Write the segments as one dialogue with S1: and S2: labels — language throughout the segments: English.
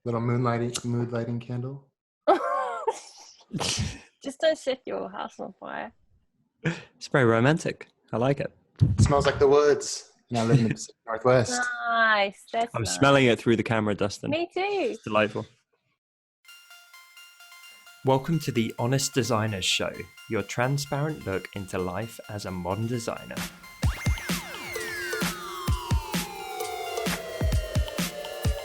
S1: Little mood lighting candle.
S2: Just don't set your house on fire.
S3: It's very romantic. I like it.
S1: It smells like the woods. And I live in the Pacific Northwest.
S2: Nice. That's
S3: I'm
S2: nice.
S3: smelling it through the camera, Dustin.
S2: Me too.
S3: It's delightful. Welcome to the Honest Designers Show, your transparent look into life as a modern designer.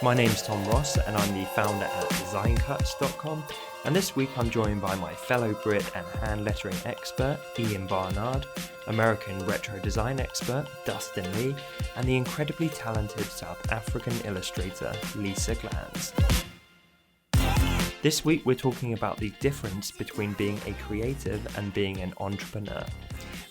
S3: My name's Tom Ross and I'm the founder at designcuts.com, and this week I'm joined by my fellow Brit and hand lettering expert Ian Barnard, American retro design expert Dustin Lee, and the incredibly talented South African illustrator Lisa Glanz. This week we're talking about the difference between being a creative and being an entrepreneur.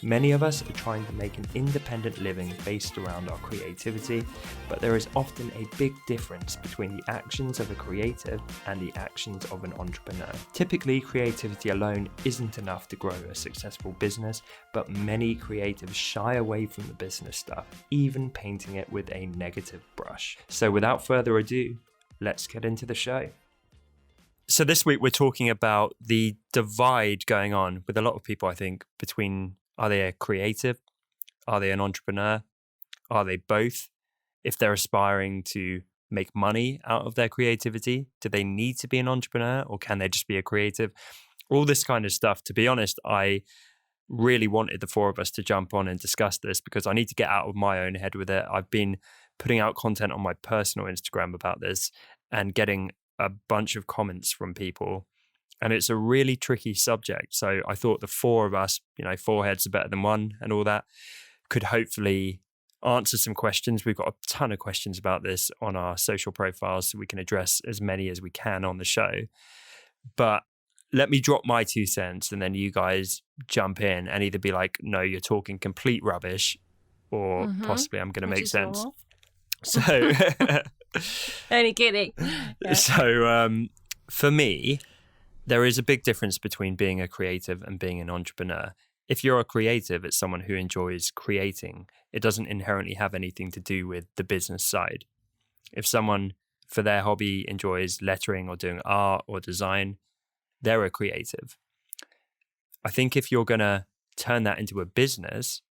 S3: Many of us are trying to make an independent living based around our creativity, but there is often a big difference between the actions of a creative and the actions of an entrepreneur. Typically, creativity alone isn't enough to grow a successful business, but many creatives shy away from the business stuff, even painting it with a negative brush. So without further ado, let's get into the show. So this week we're talking about the divide going on with a lot of people, I think, between are they a creative? Are they an entrepreneur? Are they both? If they're aspiring to make money out of their creativity, do they need to be an entrepreneur or can they just be a creative? All this kind of stuff. To be honest, I really wanted the four of us to jump on and discuss this because I need to get out of my own head with it. I've been putting out content on my personal Instagram about this and getting a bunch of comments from people. And it's a really tricky subject. So I thought the four of us, four heads are better than one and all that, could hopefully answer some questions. We've got a ton of questions about this on our social profiles, so we can address as many as we can on the show. But let me drop my 2 cents and then you guys jump in and either be like, no, you're talking complete rubbish, or possibly I'm going to make sense.
S2: Normal.
S3: So,
S2: Only kidding. Yeah.
S3: So for me, there is a big difference between being a creative and being an entrepreneur. If you're a creative, it's someone who enjoys creating. It doesn't inherently have anything to do with the business side. If someone for their hobby enjoys lettering or doing art or design, they're a creative. I think if you're going to turn that into a business,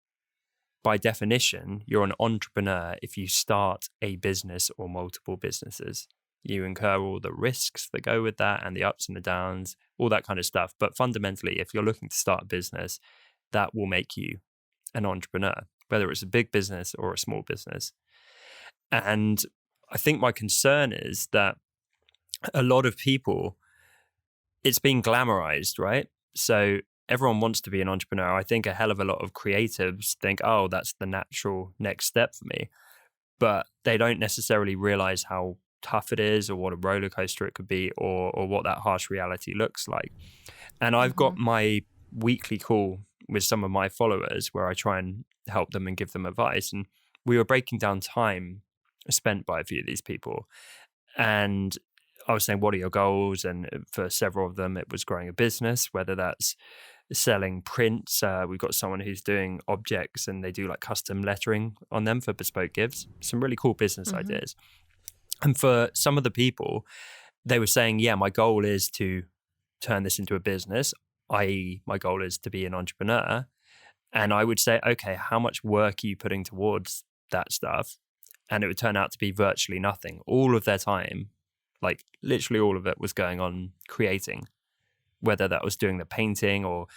S3: by definition, you're an entrepreneur if you start a business or multiple businesses. You incur all the risks that go with that and the ups and the downs, all that kind of stuff. But fundamentally, if you're looking to start a business, that will make you an entrepreneur, whether it's a big business or a small business. And I think my concern is that a lot of people, it's being glamorized, right? So everyone wants to be an entrepreneur. I think a hell of a lot of creatives think, oh, that's the natural next step for me. But they don't necessarily realize how tough it is or what a roller coaster it could be or what that harsh reality looks like. And I've got my weekly call with some of my followers where I try and help them and give them advice. And we were breaking down time spent by a few of these people. And I was saying, what are your goals? And for several of them, it was growing a business, whether that's selling prints. We've got someone who's doing objects and they do like custom lettering on them for bespoke gifts. Some really cool business ideas. And for some of the people, they were saying, yeah, my goal is to turn this into a business, i.e. my goal is to be an entrepreneur. And I would say, okay, how much work are you putting towards that stuff? And it would turn out to be virtually nothing. All of their time, like literally all of it was going on creating, whether that was doing the painting or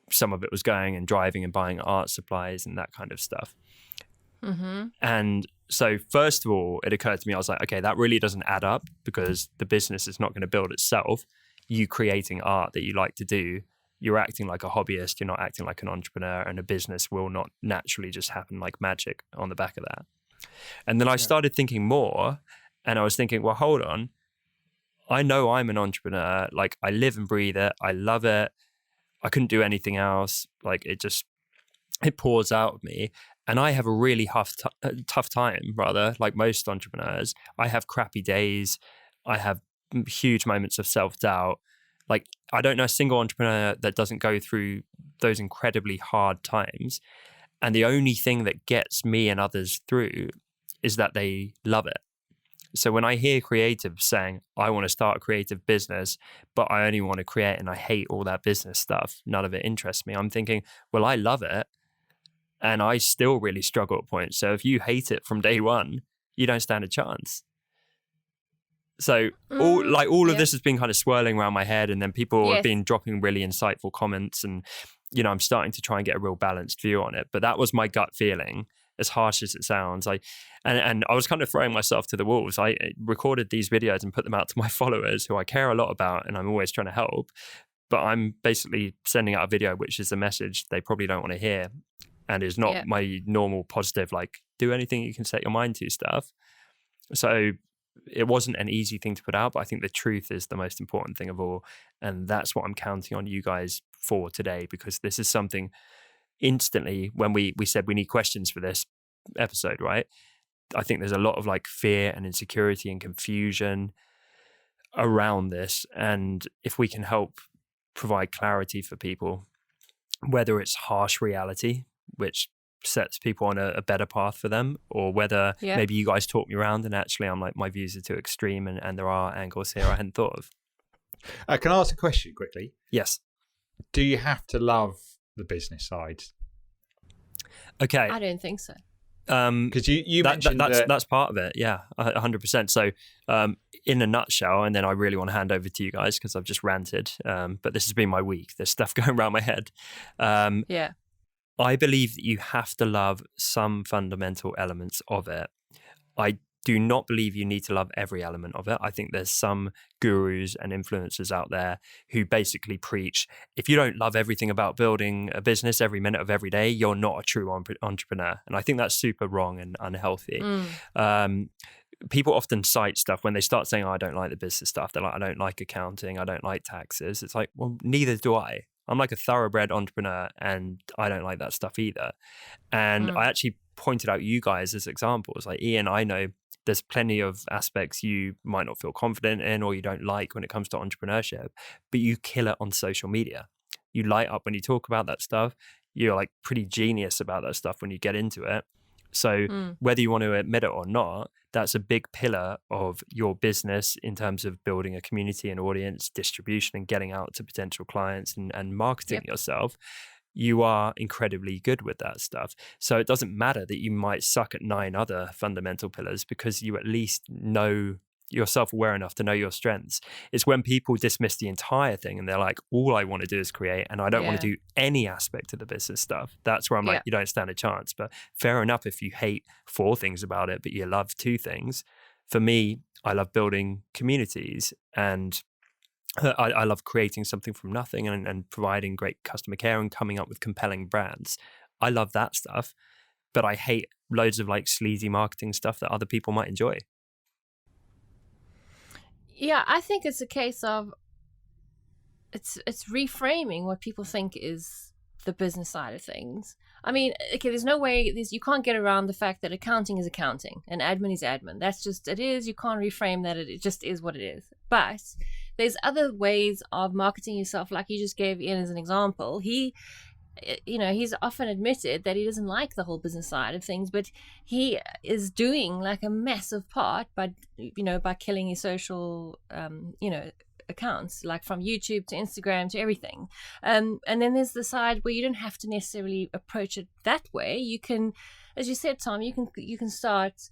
S3: some of it was going and driving and buying art supplies and that kind of stuff. And so first of all, it occurred to me, I was like, okay, that really doesn't add up because the business is not going to build itself. You creating art that you like to do, you're acting like a hobbyist, you're not acting like an entrepreneur, and a business will not naturally just happen like magic on the back of that. And then I started thinking more and I was thinking, well, hold on. I know I'm an entrepreneur. Like I live and breathe it. I love it. I couldn't do anything else. Like it pours out of me. And I have a really tough time, rather, like most entrepreneurs. I have crappy days. I have huge moments of self-doubt. Like, I don't know a single entrepreneur that doesn't go through those incredibly hard times. And the only thing that gets me and others through is that they love it. So when I hear creatives saying, I want to start a creative business, but I only want to create and I hate all that business stuff, none of it interests me, I'm thinking, well, I love it and I still really struggle at points. So if you hate it from day one, you don't stand a chance. So all of this has been kind of swirling around my head, and then people have been dropping really insightful comments, and I'm starting to try and get a real balanced view on it. But that was my gut feeling, as harsh as it sounds. And I was kind of throwing myself to the wolves. I recorded these videos and put them out to my followers, who I care a lot about, and I'm always trying to help. But I'm basically sending out a video which is a message they probably don't want to hear, and is not my normal positive, like, do anything you can set your mind to stuff. So it wasn't an easy thing to put out, but I think the truth is the most important thing of all. And that's what I'm counting on you guys for today, because this is something instantly, when we said we need questions for this episode, right? I think there's a lot of like fear and insecurity and confusion around this. And if we can help provide clarity for people, whether it's harsh reality, which sets people on a better path for them, or whether maybe you guys talk me around and actually I'm like, my views are too extreme and there are angles here I hadn't thought of.
S4: Can I ask a question quickly?
S3: Yes.
S4: Do you have to love the business side?
S3: Okay.
S2: I don't think so.
S4: Because you mentioned
S3: that's part of it. Yeah, 100%. So in a nutshell, and then I really want to hand over to you guys because I've just ranted, but this has been my week. There's stuff going around my head. I believe that you have to love some fundamental elements of it. I do not believe you need to love every element of it. I think there's some gurus and influencers out there who basically preach, if you don't love everything about building a business every minute of every day, you're not a true entrepreneur. And I think that's super wrong and unhealthy. People often cite stuff when they start saying, oh, I don't like the business stuff. They're like, I don't like accounting. I don't like taxes. It's like, well, neither do I. I'm like a thoroughbred entrepreneur and I don't like that stuff either. And I actually pointed out you guys as examples. Like, Ian, I know there's plenty of aspects you might not feel confident in or you don't like when it comes to entrepreneurship, but you kill it on social media. You light up when you talk about that stuff. You're like pretty genius about that stuff when you get into it. So whether you want to admit it or not, that's a big pillar of your business in terms of building a community and audience, distribution, and getting out to potential clients and marketing yourself. You are incredibly good with that stuff. So it doesn't matter that you might suck at 9 other fundamental pillars, because you at least know, you're self-aware enough to know your strengths. It's when people dismiss the entire thing and they're like, all I want to do is create and I don't want to do any aspect of the business stuff. That's where I'm like, you don't stand a chance. But fair enough if you hate 4 things about it, but you love 2 things. For me, I love building communities, and I love creating something from nothing and providing great customer care and coming up with compelling brands. I love that stuff, but I hate loads of like sleazy marketing stuff that other people might enjoy.
S2: Yeah, I think it's a case of it's reframing what people think is the business side of things. I mean, okay, there's no way you can't get around the fact that accounting is accounting and admin is admin. That's just, it is. You can't reframe that. It just is what it is. But there's other ways of marketing yourself, like you just gave Ian as an example. He's often admitted that he doesn't like the whole business side of things, but he is doing like a massive part by killing his social, accounts, like from YouTube to Instagram to everything. And then there's the side where you don't have to necessarily approach it that way. You can, as you said, Tom, you can start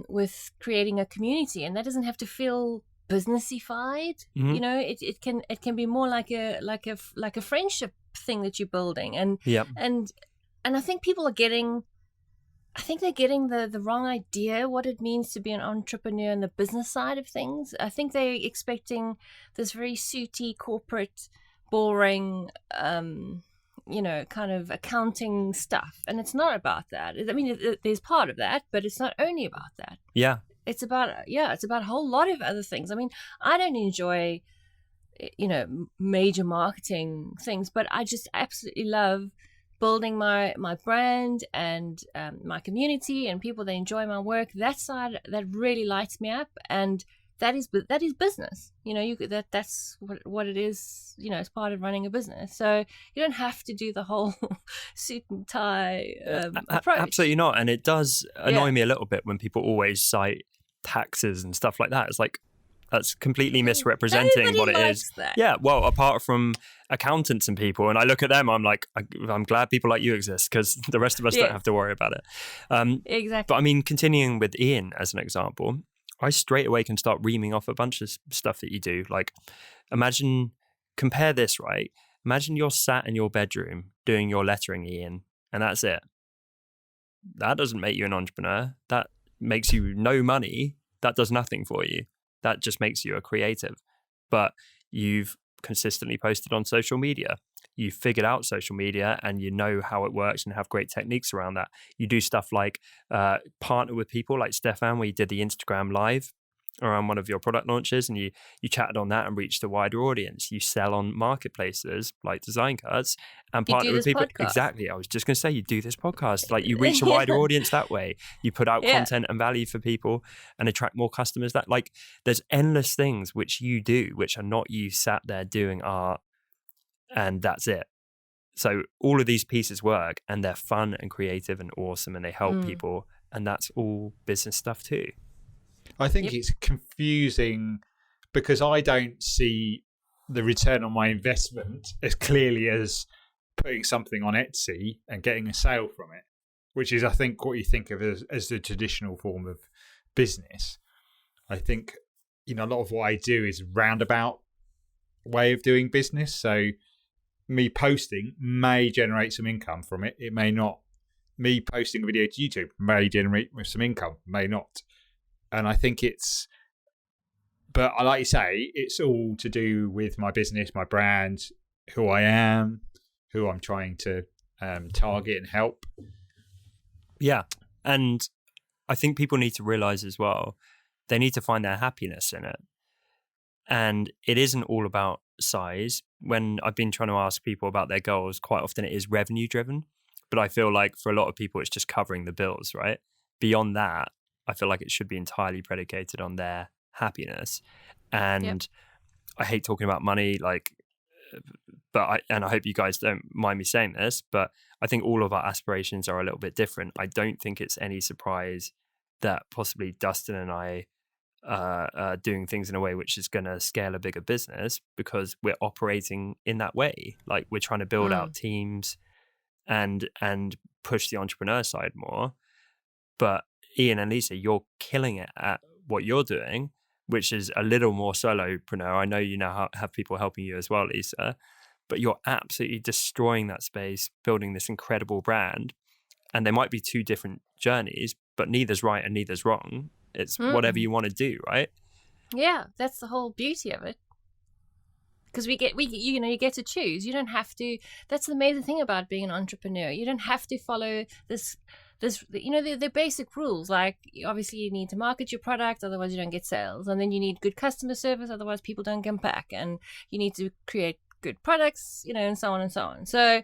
S2: with creating a community, and that doesn't have to feel businessified. It can be more like a friendship thing that you're building, and I think people are getting the wrong idea what it means to be an entrepreneur in the business side of things. I think they're expecting this very suity, corporate, boring, kind of accounting stuff, and it's not about that. I mean, there's part of that, but it's not only about that. Yeah, it's about a whole lot of other things. I mean, I don't enjoy major marketing things, but I just absolutely love building my brand and my community and people that enjoy my work. That side, that really lights me up, and that is business. That's what it is. As part of running a business. So you don't have to do the whole suit and tie approach.
S3: Absolutely not. And it does annoy me a little bit when people always cite taxes and stuff like that. It's like, that's completely misrepresenting what it is.
S2: That.
S3: Yeah, well, apart from accountants and people, and I look at them, I'm like, I'm glad people like you exist, because the rest of us don't have to worry about it.
S2: Exactly.
S3: But I mean, continuing with Ian as an example, I straight away can start reaming off a bunch of stuff that you do. Like, compare this, right? Imagine you're sat in your bedroom doing your lettering, Ian, and that's it. That doesn't make you an entrepreneur. That makes you no money. That does nothing for you. That just makes you a creative. But you've consistently posted on social media. You've figured out social media and you know how it works and have great techniques around that. You do stuff like partner with people like Stefan, where you did the Instagram live around one of your product launches, and you chatted on that and reached a wider audience. You sell on marketplaces like Design Cuts and partner with people.
S2: Podcast.
S3: Exactly. I was just going to say, you do this podcast. Like, you reach a wider audience that way. You put out content and value for people and attract more customers. That, like, there's endless things which you do, which are not you sat there doing art and that's it. So all of these pieces work, and they're fun and creative and awesome, and they help people, and that's all business stuff too.
S4: I think it's confusing because I don't see the return on my investment as clearly as putting something on Etsy and getting a sale from it, which is, I think, what you think of as the traditional form of business. I think, a lot of what I do is roundabout way of doing business. So me posting may generate some income from it. It may not. Me posting a video to YouTube may generate some income, may not. And I think but I like you say, it's all to do with my business, my brand, who I am, who I'm trying to target and help.
S3: Yeah. And I think people need to realize as well, they need to find their happiness in it. And it isn't all about size. When I've been trying to ask people about their goals, quite often it is revenue driven. But I feel like for a lot of people, it's just covering the bills, right? Beyond that, I feel like it should be entirely predicated on their happiness. And I hate talking about money, but I hope you guys don't mind me saying this, but I think all of our aspirations are a little bit different. I don't think it's any surprise that possibly Dustin and I are doing things in a way which is going to scale a bigger business, because we're operating in that way. Like, we're trying to build out teams and push the entrepreneur side more. But Ian and Lisa, you're killing it at what you're doing, which is a little more solopreneur. I know you now have people helping you as well, Lisa, but you're absolutely destroying that space, building this incredible brand. And there might be two different journeys, but neither's right and neither's wrong. It's whatever you want to do, right?
S2: Yeah, that's the whole beauty of it. Because you get to choose. You don't have to. That's the amazing thing about being an entrepreneur. You don't have to follow this, the basic rules. Like, obviously you need to market your product, otherwise you don't get sales. And then you need good customer service, otherwise people don't come back. And you need to create good products, and so on and so on. So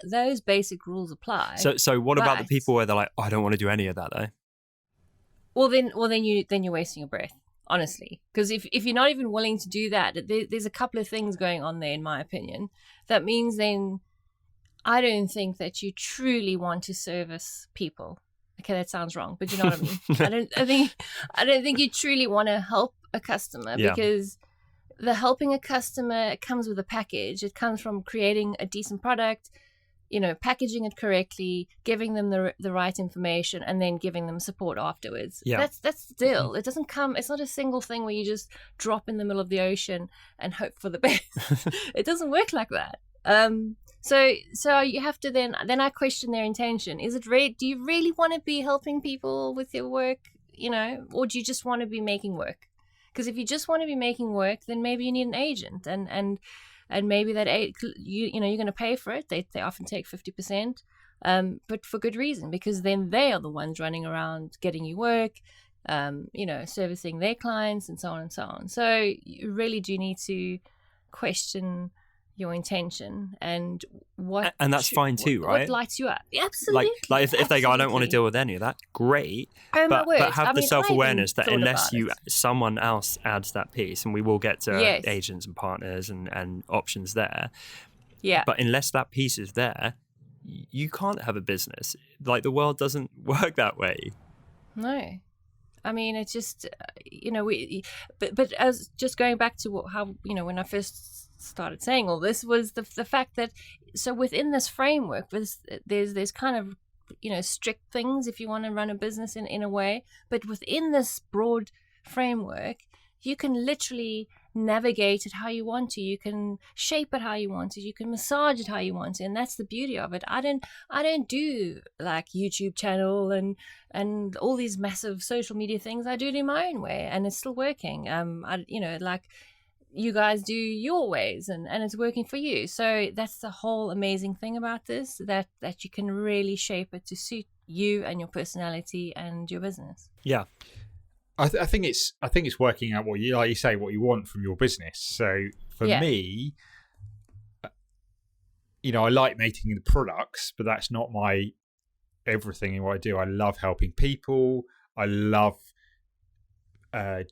S2: those basic rules apply.
S3: So what about the people where they're like, I don't want to do any of that though?
S2: Well, then you're wasting your breath, honestly. Because if you're not even willing to do that, there's a couple of things going on there, in my opinion. That means then I don't think that you truly want to service people. Okay, that sounds wrong, but you know what I mean. I don't think you truly want to help a customer, because the helping a customer comes with a package. It comes from creating a decent product, packaging it correctly, giving them the right information, and then giving them support afterwards. Yeah. That's the deal. It doesn't come, it's not a single thing where you just drop in the middle of the ocean and hope for the best. It doesn't work like that. So you have to then I question their intention. Is it do you really want to be helping people with your work, or do you just want to be making work? Because if you just want to be making work, then maybe you need an agent, and maybe that you're going to pay for it. They often take 50%, but for good reason, because then they are the ones running around getting you work, servicing their clients, and so on and so on. So you really do need to question your intention and what,
S3: and that's fine too, right?
S2: What lights you up? Absolutely.
S3: Like if they go, I don't want to deal with any of that, great. But have the self-awareness that unless someone else adds that piece, and we will get to agents and partners and options there. Yeah. But unless that piece is there, you can't have a business. Like, the world doesn't work that way.
S2: No. I mean, it's just, but as just going back to how, when I first started saying all this was the fact that, so within this framework, there's kind of, strict things if you want to run a business in a way, but within this broad framework, you can literally navigate it how you want to. You can shape it how you want to. You can massage it how you want to, and that's the beauty of it. I don't do like YouTube channel and all these massive social media things. I do it in my own way, and it's still working. Like you guys do your ways, and it's working for you. So that's the whole amazing thing about this, that you can really shape it to suit you and your personality and your business.
S3: Yeah.
S4: I think it's working out what you, like you say, what you want from your business. So for me, I like making the products, but that's not my everything in what I do. I love helping people. I love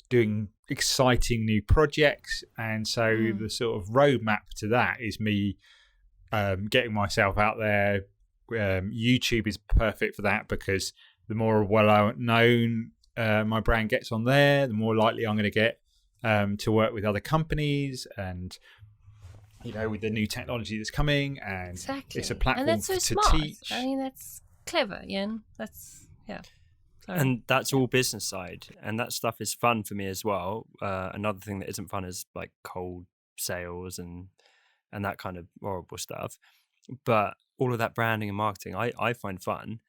S4: doing exciting new projects, and so the sort of roadmap to that is me getting myself out there. YouTube is perfect for that, because the more well known my brand gets on there, the more likely I'm going to get to work with other companies, and with the new technology that's coming, and it's a platform
S2: and that's so
S4: to
S2: smart.
S4: teach.
S2: I mean, that's clever, Ian. That's Sorry.
S3: And that's all business side, and that stuff is fun for me as well. Another thing that isn't fun is like cold sales and that kind of horrible stuff, but all of that branding and marketing I find fun.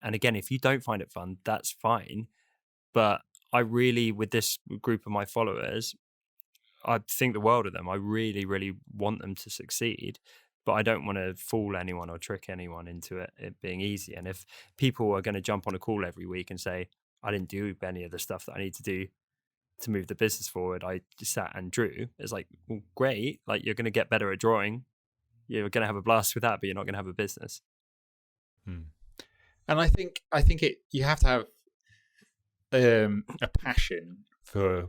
S3: And again, if you don't find it fun, that's fine. But I really, with this group of my followers, I think the world of them. I really, really want them to succeed, but I don't want to fool anyone or trick anyone into it being easy. And if people are going to jump on a call every week and say, I didn't do any of the stuff that I need to do to move the business forward, I just sat and drew, it's like, well, great. Like, you're going to get better at drawing. You're going to have a blast with that, but you're not going to have a business.
S4: And I think you have to have a passion for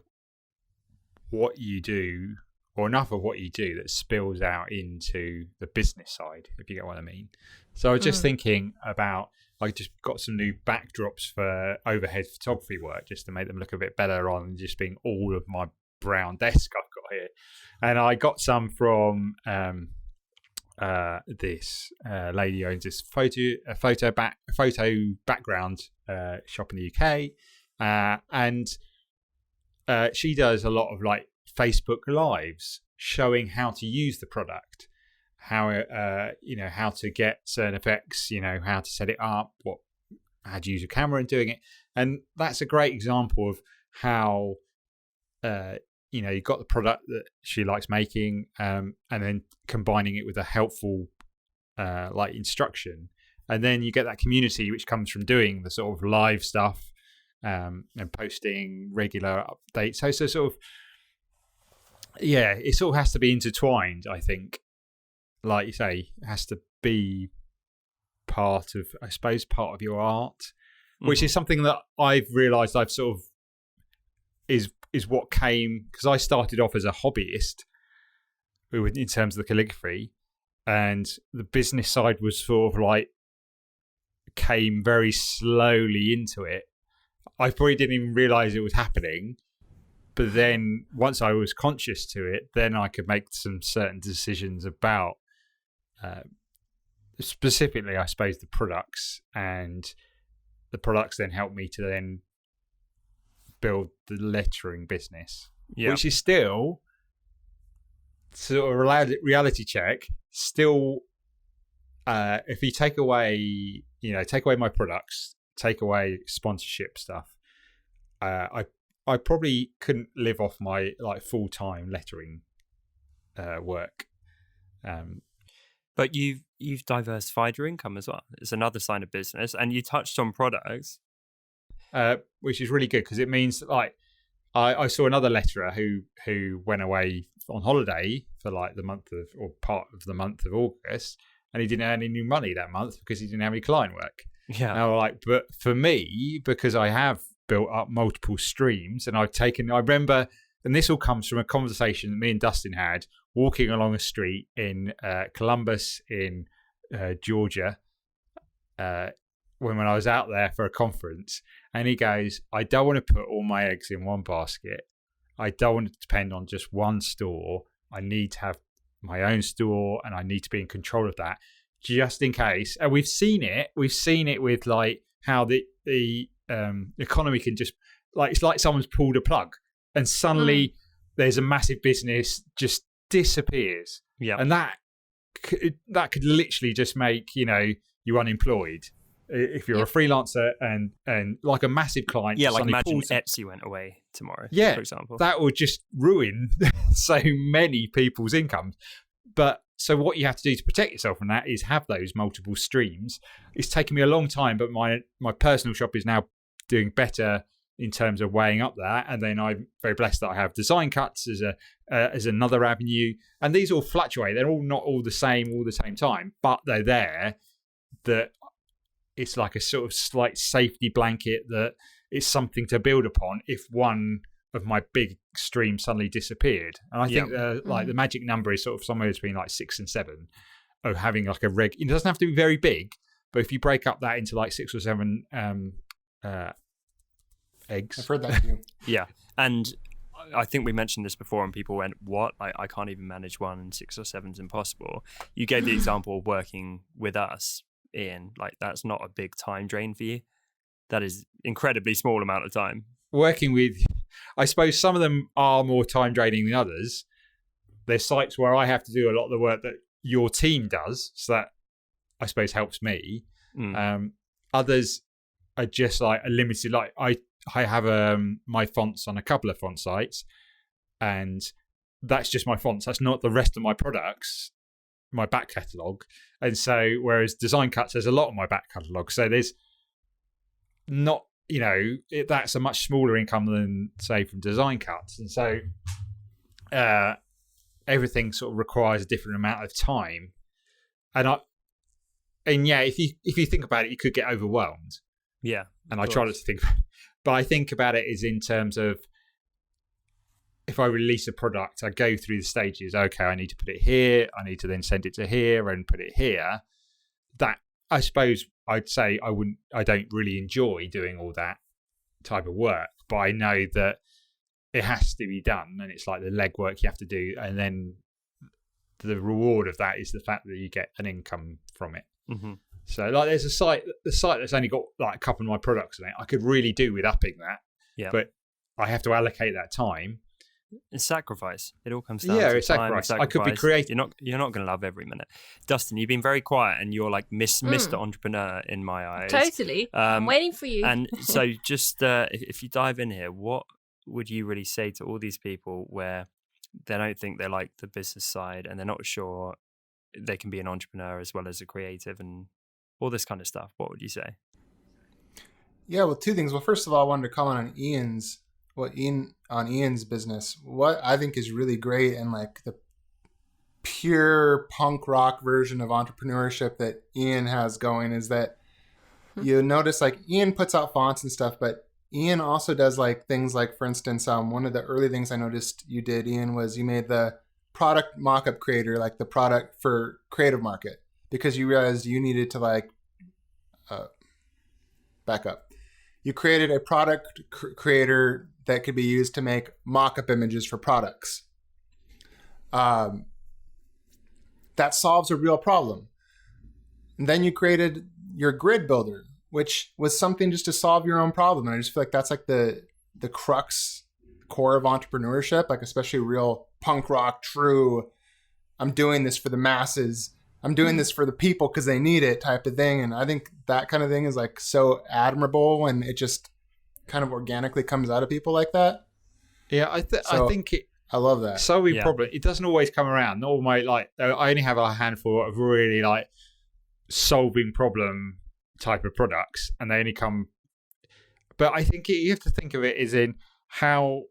S4: what you do, or enough of what you do that spills out into the business side, if you get what I mean. So I was just thinking about, I just got some new backdrops for overhead photography work, just to make them look a bit better on just being all of my brown desk I've got here. And I got some from this lady who owns this photo background shop in the UK. And she does a lot of like Facebook lives showing how to use the product, how to get certain effects, how to set it up, how to use your camera and doing it. And that's a great example of how you've got the product that she likes making, and then combining it with a helpful like instruction, and then you get that community which comes from doing the sort of live stuff and posting regular updates. So sort of, it sort of has to be intertwined, I think. Like you say, it has to be part of your art, which is something that I've realised I've sort of is what came, because I started off as a hobbyist in terms of the calligraphy, and the business side was sort of like came very slowly into it. I probably didn't even realise it was happening. But then once I was conscious to it, then I could make some certain decisions about specifically, I suppose, the products, and the products then helped me to then build the lettering business, which is still sort of reality check. Still, if you take away my products, take away sponsorship stuff, I probably couldn't live off my like full-time lettering work.
S3: But you've diversified your income as well. It's another sign of business, and you touched on products,
S4: which is really good, because it means that, like, I saw another letterer who went away on holiday for like part of the month of August, and he didn't earn any money that month because he didn't have any client work.
S3: Yeah.
S4: And I was like, but for me, because I have built up multiple streams, and I remember, and this all comes from a conversation that me and Dustin had walking along a street in Columbus in Georgia when I was out there for a conference, And he goes, I don't want to put all my eggs in one basket. I don't want to depend on just one store. I need to have my own store, and I need to be in control of that just in case. And we've seen it with like how the economy can just, like, it's like someone's pulled a plug and suddenly there's a massive business just disappears.
S3: Yeah.
S4: And that could literally just make, you unemployed if you're a freelancer and like a massive client.
S3: Yeah, like imagine Etsy went away tomorrow, for example.
S4: That would just ruin so many people's incomes. But so what you have to do to protect yourself from that is have those multiple streams. It's taken me a long time, but my personal shop is now doing better in terms of weighing up that. And then I'm very blessed that I have Design Cuts as another avenue. And these all fluctuate. They're all not all the same all the same time, but they're there. That it's like a sort of slight safety blanket, that it's something to build upon if one of my big streams suddenly disappeared. And I think the magic number is sort of somewhere between like 6 and 7 of having like a it doesn't have to be very big, but if you break up that into like 6 or 7 eggs.
S1: I've heard that too.
S3: Yeah. And I think we mentioned this before and people went, what? I can't even manage one, and 6 or 7's impossible. You gave the example of working with us, Ian. Like, that's not a big time drain for you. That is incredibly small amount of time.
S4: Working with, I suppose some of them are more time draining than others. There's sites where I have to do a lot of the work that your team does, so that I suppose helps me. Others are just like a limited, like I have my fonts on a couple of font sites, and that's just my fonts. That's not the rest of my products, my back catalogue. And so whereas Design Cuts, there's a lot of my back catalogue. So there's not, that's a much smaller income than, say, from Design Cuts. And so everything sort of requires a different amount of time. If you think about it, you could get overwhelmed.
S3: Yeah.
S4: And I try not to think, but I think about it is in terms of, if I release a product, I go through the stages. Okay, I need to put it here. I need to then send it to here and put it here. That, I suppose I'd say I don't really enjoy doing all that type of work, but I know that it has to be done, and it's like the legwork you have to do, and then the reward of that is the fact that you get an income from it.
S3: Mm-hmm.
S4: So like there's the site that's only got like a couple of my products in it. I could really do with upping that, but I have to allocate that time.
S3: It's sacrifice. It all comes down to
S4: it's
S3: time,
S4: sacrifice. I could be creative.
S3: You're not going to love every minute. Dustin, you've been very quiet, and you're like Mr. Entrepreneur in my eyes.
S2: Totally. I'm waiting for you.
S3: And so, just if you dive in here, what would you really say to all these people where they don't think they like the business side, and they're not sure they can be an entrepreneur as well as a creative, and all this kind of stuff? What would you say?
S1: Yeah, well, two things. Well, first of all, I wanted to comment on Ian's business. What I think is really great, and like the pure punk rock version of entrepreneurship that Ian has going, is that you notice like Ian puts out fonts and stuff, but Ian also does like things like, for instance, one of the early things I noticed you did, Ian, was you made the product mockup creator, like the product for Creative Market, because you realized you needed to like back up. You created a product creator that could be used to make mock-up images for products. That solves a real problem. And then you created your grid builder, which was something just to solve your own problem. And I just feel like that's like the core of entrepreneurship, like especially real punk rock, true, I'm doing this for the masses, I'm doing this for the people because they need it type of thing. And I think that kind of thing is like so admirable, and it just kind of organically comes out of people like that.
S4: Yeah, I think it.
S1: I love that.
S4: So problem. It doesn't always come around. Not all my I only have a handful of really like solving problem type of products, and they only come. But I think you have to think of it as in how,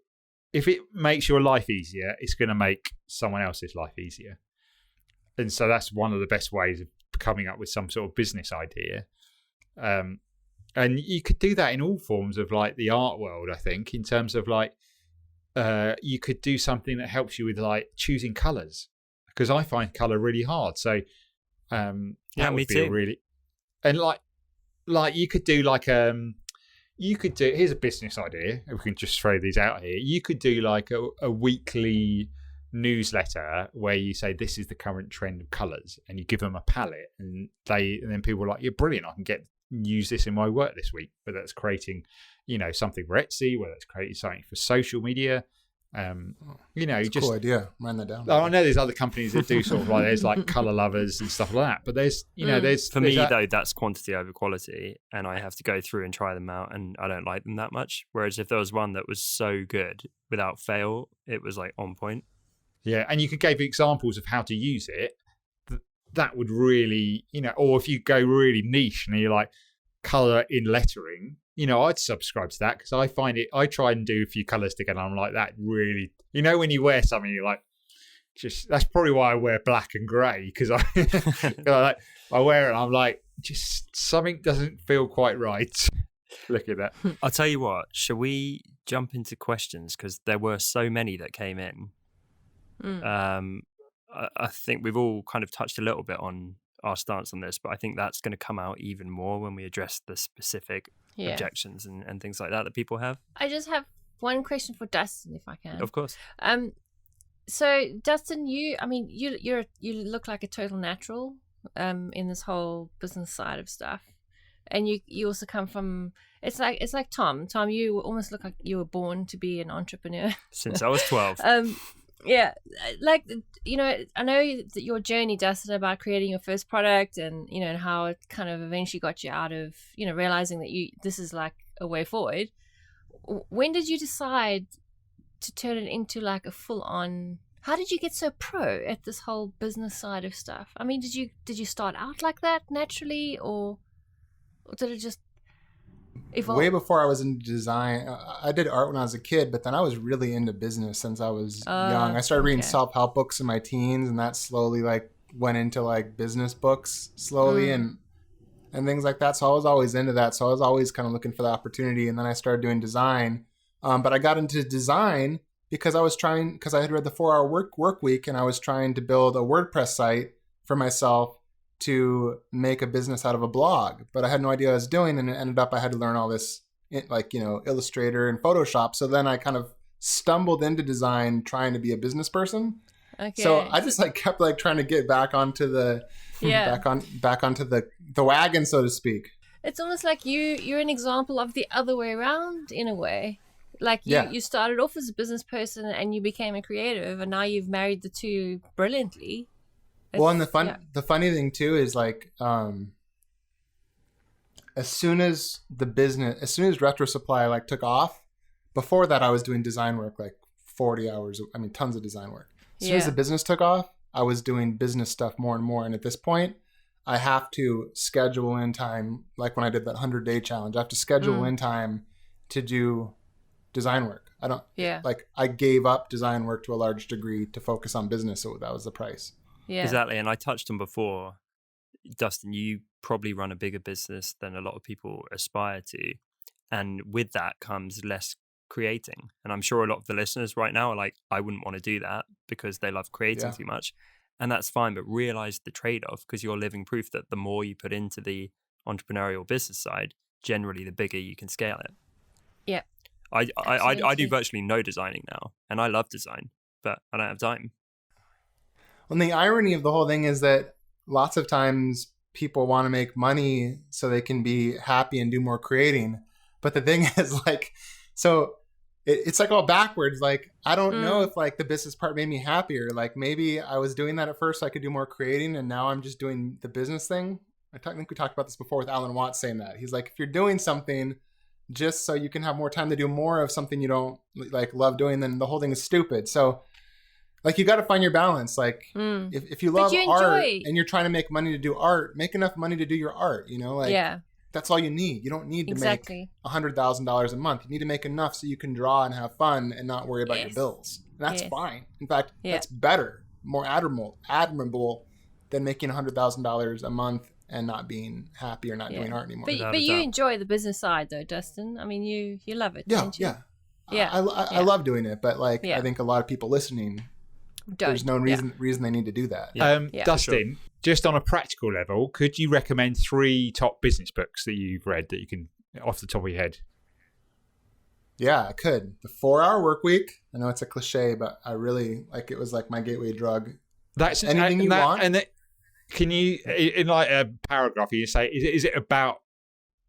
S4: if it makes your life easier, it's going to make someone else's life easier. And so that's one of the best ways of coming up with some sort of business idea. And you could do that in all forms of like the art world, I think, in terms of like, you could do something that helps you with like choosing colors, because I find color really hard. So that would be really, and like you could do like, you could do. Here's a business idea. We can just throw these out here. You could do like a weekly newsletter where you say this is the current trend of colours, and you give them a palette, and then people are like, you're brilliant. I can use this in my work this week. Whether it's creating, something for Etsy, whether it's creating something for social media.
S1: That's
S4: just
S1: a cool idea. Write that down.
S4: I know there's other companies that do sort of like there's like Colour Lovers and stuff like that, but there's
S3: for me though that's quantity over quality, and I have to go through and try them out, and I don't like them that much. Whereas if there was one that was so good without fail, it was like on point.
S4: Yeah, and you could give examples of how to use it. That would really, or if you go really niche and you're like colour in lettering. I'd subscribe to that because I find it. I try and do a few colours together. I'm like that really. When you wear something, you're like, that's probably why I wear black and grey because I wear it. And I'm like, just something doesn't feel quite right. Look at that.
S3: I'll tell you what. Shall we jump into questions because there were so many that came in. I think we've all kind of touched a little bit on our stance on this, but I think that's going to come out even more when we address the specific objections and things like that people have.
S2: I just have one question for Dustin, if I can.
S3: Of course.
S2: So Dustin, you look like a total natural in this whole business side of stuff, and you also come from. It's like Tom. Tom, you almost look like you were born to be an entrepreneur.
S3: Since I was 12.
S2: Yeah, like, I know that your journey, Dustin, about creating your first product and, and how it kind of eventually got you out of, realizing that this is like a way forward. When did you decide to turn it into like a full on, how did you get so pro at this whole business side of stuff? I mean, did you start out like that naturally or did it just evolve?
S1: Way before I was into design, I did art when I was a kid, but then I was really into business since I was young. I started reading self-help books in my teens, and that slowly like went into like business books slowly and things like that. So I was always into that. So I was always kind of looking for the opportunity, and then I started doing design. But I got into design because I had read the 4-Hour Work Week, and I was trying to build a WordPress site for myself to make a business out of a blog, but I had no idea what I was doing, and it ended up I had to learn all this Illustrator and Photoshop. So then I kind of stumbled into design trying to be a business person. Okay. So I just kept trying to get back onto the back onto the wagon, so to speak.
S2: It's almost like you're an example of the other way around in a way. Like you started off as a business person and you became a creative, and now you've married the two brilliantly.
S1: Well, and the funny thing too is as soon as Retro Supply took off, before that I was doing design work 40 hours. I mean, tons of design work. As soon as the business took off, I was doing business stuff more and more. And at this point, I have to schedule in time. Like when I did that 100-day challenge, I have to schedule in time to do design work. I don't. Yeah. I gave up design work to a large degree to focus on business. So that was the price.
S2: Yeah.
S3: Exactly. And I touched on before, Dustin, you probably run a bigger business than a lot of people aspire to. And with that comes less creating. And I'm sure a lot of the listeners right now are like, I wouldn't want to do that because they love creating too much. And that's fine. But realize the trade-off, because you're living proof that the more you put into the entrepreneurial business side, generally the bigger you can scale it.
S2: Yeah.
S3: I do virtually no designing now. And I love design, but I don't have time.
S1: And the irony of the whole thing is that lots of times people want to make money so they can be happy and do more creating. But the thing is it's all backwards. I don't know if the business part made me happier. Maybe I was doing that at first so I could do more creating, and now I'm just doing the business thing. I think we talked about this before with Alan Watts saying that. He's like, if you're doing something just so you can have more time to do more of something you don't love doing, then the whole thing is stupid. So you got to find your balance. If you love art and you're trying to make money to do art, make enough money to do your art, that's all you need. You don't need to make $100,000 a month. You need to make enough so you can draw and have fun and not worry about your bills. And that's fine. In fact, that's better, more admirable than making $100,000 a month and not being happy or not doing art anymore.
S2: But you enjoy the business side though, Dustin. I mean, you love it, don't you?
S1: Yeah. I love doing it, but I think a lot of people listening, there's no reason they need to do that.
S4: Dustin, just on a practical level, could you recommend 3 top business books that you've read that you can, off the top of your head?
S1: Yeah, I could. The 4-hour work week. I know it's a cliche, but I really like it was like my gateway drug.
S4: That's
S1: Anything you want.
S4: And can you, in like a paragraph, you say, is it about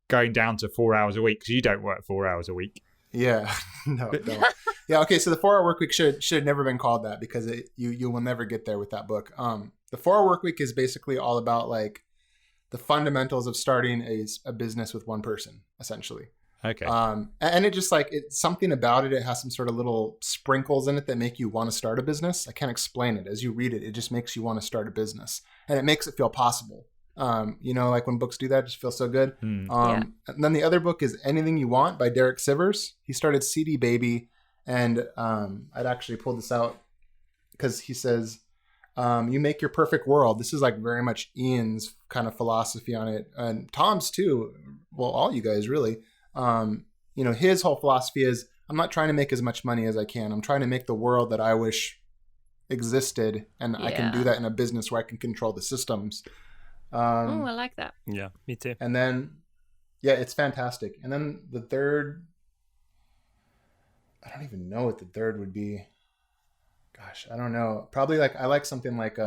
S4: going down to 4 hours a week? Because you don't work 4 hours a week.
S1: Yeah, no. Yeah, okay. So the 4-hour work week should have never been called that because you will never get there with that book. The 4-hour work week is basically all about like the fundamentals of starting a business with one person, essentially.
S4: Okay.
S1: And it just like it's something about it. It has some sort of little sprinkles in it that make you want to start a business. I can't explain it. As you read it, it just makes you want to start a business, and it makes it feel possible. Like when books do that, it just feels so good. And then the other book is Anything You Want by Derek Sivers. He started CD Baby, and I'd actually pulled this out because he says, you make your perfect world. This is like very much Ian's kind of philosophy on it, and Tom's too. Well, all you guys really. His whole philosophy is I'm not trying to make as much money as I can. I'm trying to make the world that I wish existed, and I can do that in a business where I can control the systems.
S2: I like that.
S3: Yeah, me too.
S1: And then, it's fantastic. And then the third, I don't even know what the third would be. Gosh, I don't know. Probably like, I like something like,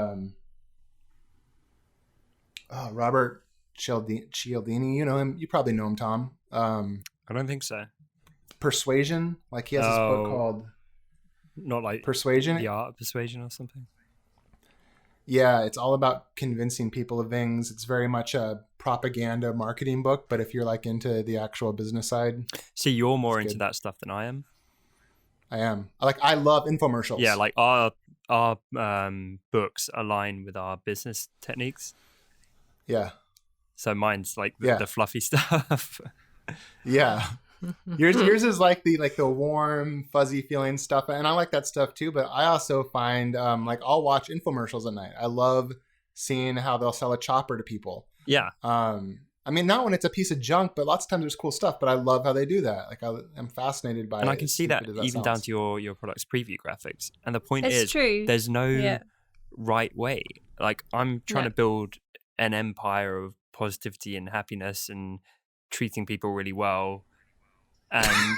S1: Robert Cialdini. You know him. You probably know him, Tom.
S3: I don't think so.
S1: Persuasion. Like he has this book called
S3: Not like
S1: Persuasion.
S3: The Art of Persuasion or something.
S1: Yeah, it's all about convincing people of things. It's very much a propaganda marketing book, but if you're like into the actual business side.
S3: See, you're more into that stuff than I am.
S1: I am. I love infomercials.
S3: Yeah, like our books align with our business techniques.
S1: Yeah.
S3: So mine's like the fluffy stuff.
S1: Yeah. Yours is like the warm, fuzzy feeling stuff, and I like that stuff too. But I also find I'll watch infomercials at night. I love seeing how they'll sell a chopper to people.
S3: Yeah.
S1: Not when it's a piece of junk, but lots of times there's cool stuff. But I love how they do that. Like I'm fascinated by it.
S3: And I can see that even down to your product's preview graphics. And the point is, there's no right way. Like I'm trying to build an empire of positivity and happiness and treating people really well. And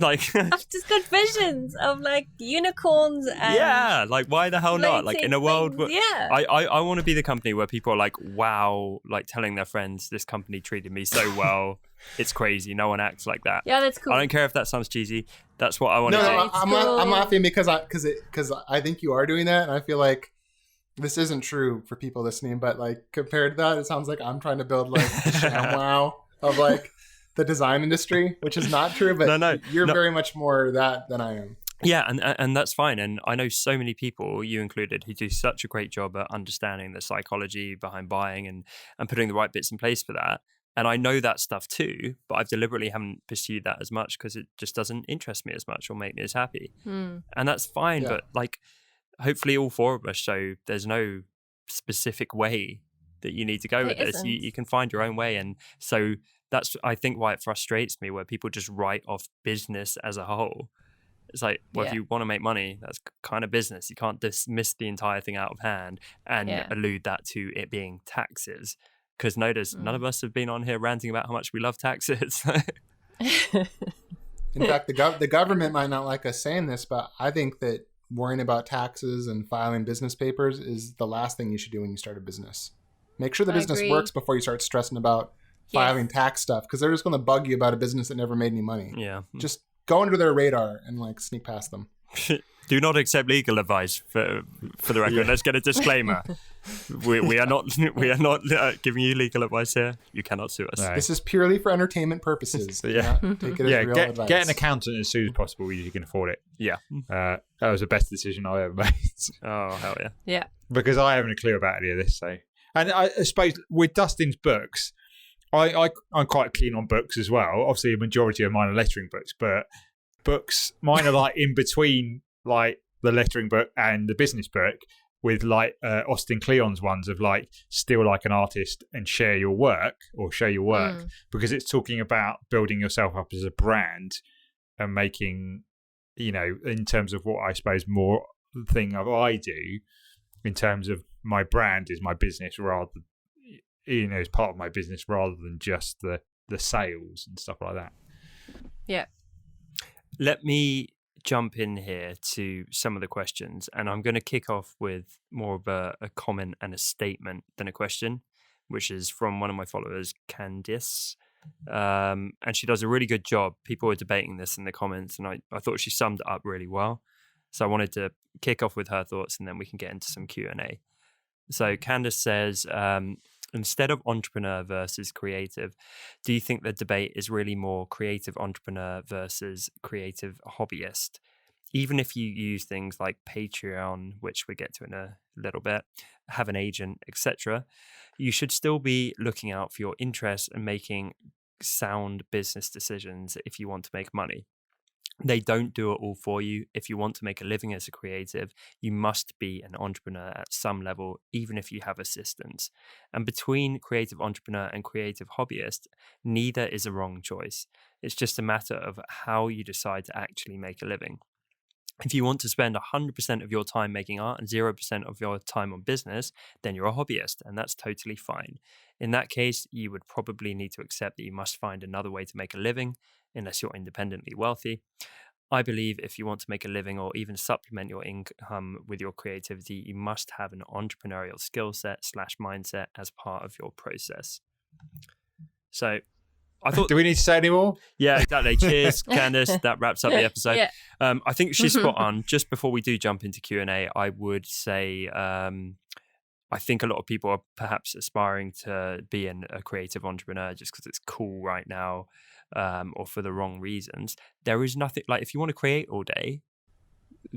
S3: like
S2: I've just got visions of like unicorns and
S3: like why the hell not? Like in a world where I want to be the company where people are like, wow, like telling their friends this company treated me so well. It's crazy. No one acts like that.
S2: Yeah, that's cool.
S3: I don't care if that sounds cheesy. That's what I want to do.
S1: No, I'm laughing because I think you are doing that, and I feel like this isn't true for people listening, but like compared to that, it sounds like I'm trying to build like the ShamWow of like the design industry, which is not true, but you're very much more that than I am.
S3: Yeah, and that's fine. And I know so many people, you included, who do such a great job at understanding the psychology behind buying and putting the right bits in place for that. And I know that stuff too, but I've deliberately haven't pursued that as much because it just doesn't interest me as much or make me as happy. And that's fine, but like hopefully all four of us show there's no specific way that you need to go with this. You can find your own way. And so that's, I think, why it frustrates me where people just write off business as a whole. It's like, well, if you want to make money, that's kind of business. You can't dismiss the entire thing out of hand and allude that to it being taxes. Because notice, none of us have been on here ranting about how much we love taxes.
S1: In fact, the government might not like us saying this, but I think that worrying about taxes and filing business papers is the last thing you should do when you start a business. Make sure the business works before you start stressing about filing tax stuff, because they're just going to bug you about a business that never made any money.
S3: Yeah.
S1: Just go under their radar and like sneak past them.
S3: Do not accept legal advice for the record. Let's get a disclaimer. We are not giving you legal advice here. You cannot sue us.
S1: No. This is purely for entertainment purposes. Take it as real advice.
S4: Get an accountant as soon as possible if you can afford it.
S3: Yeah.
S4: That was the best decision I ever made.
S3: Oh, hell yeah.
S2: Yeah.
S4: Because I haven't a clue about any of this. So, and I suppose with Dustin's books, I'm quite keen on books as well. Obviously, a majority of mine are lettering books, but mine are like in between like the lettering book and the business book, with like Austin Kleon's ones of like still like an artist and share your work, because it's talking about building yourself up as a brand and making, in terms of what I suppose more thing I do in terms of my brand is my business rather, is part of my business rather than just the sales and stuff like that.
S2: Yeah.
S3: Let me jump in here to some of the questions, and I'm going to kick off with more of a comment and a statement than a question, which is from one of my followers, Candice. And she does a really good job. People were debating this in the comments, and I thought she summed it up really well. So I wanted to kick off with her thoughts, and then we can get into some Q&A. So Candice says, instead of entrepreneur versus creative, do you think the debate is really more creative entrepreneur versus creative hobbyist? Even if you use things like Patreon, which we get to in a little bit, have an agent, etc., you should still be looking out for your interests and making sound business decisions if you want to make money. They don't do it all for you. If you want to make a living as a creative, you must be an entrepreneur at some level, even if you have assistants. And between creative entrepreneur and creative hobbyist, neither is a wrong choice. It's just a matter of how you decide to actually make a living. If you want to spend 100% of your time making art and 0% of your time on business, then you're a hobbyist, and that's totally fine. In that case, you would probably need to accept that you must find another way to make a living, unless you're independently wealthy. I believe if you want to make a living or even supplement your income with your creativity, you must have an entrepreneurial skill set / mindset as part of your process. So I thought...
S4: Do we need to say any more?
S3: Yeah, exactly. Cheers, Candice. That wraps up the episode.
S2: Yeah.
S3: I think she's spot on. Just before we do jump into Q&A, I would say I think a lot of people are perhaps aspiring to be a creative entrepreneur just because it's cool right now, or for the wrong reasons. There is nothing, like, if you want to create all day,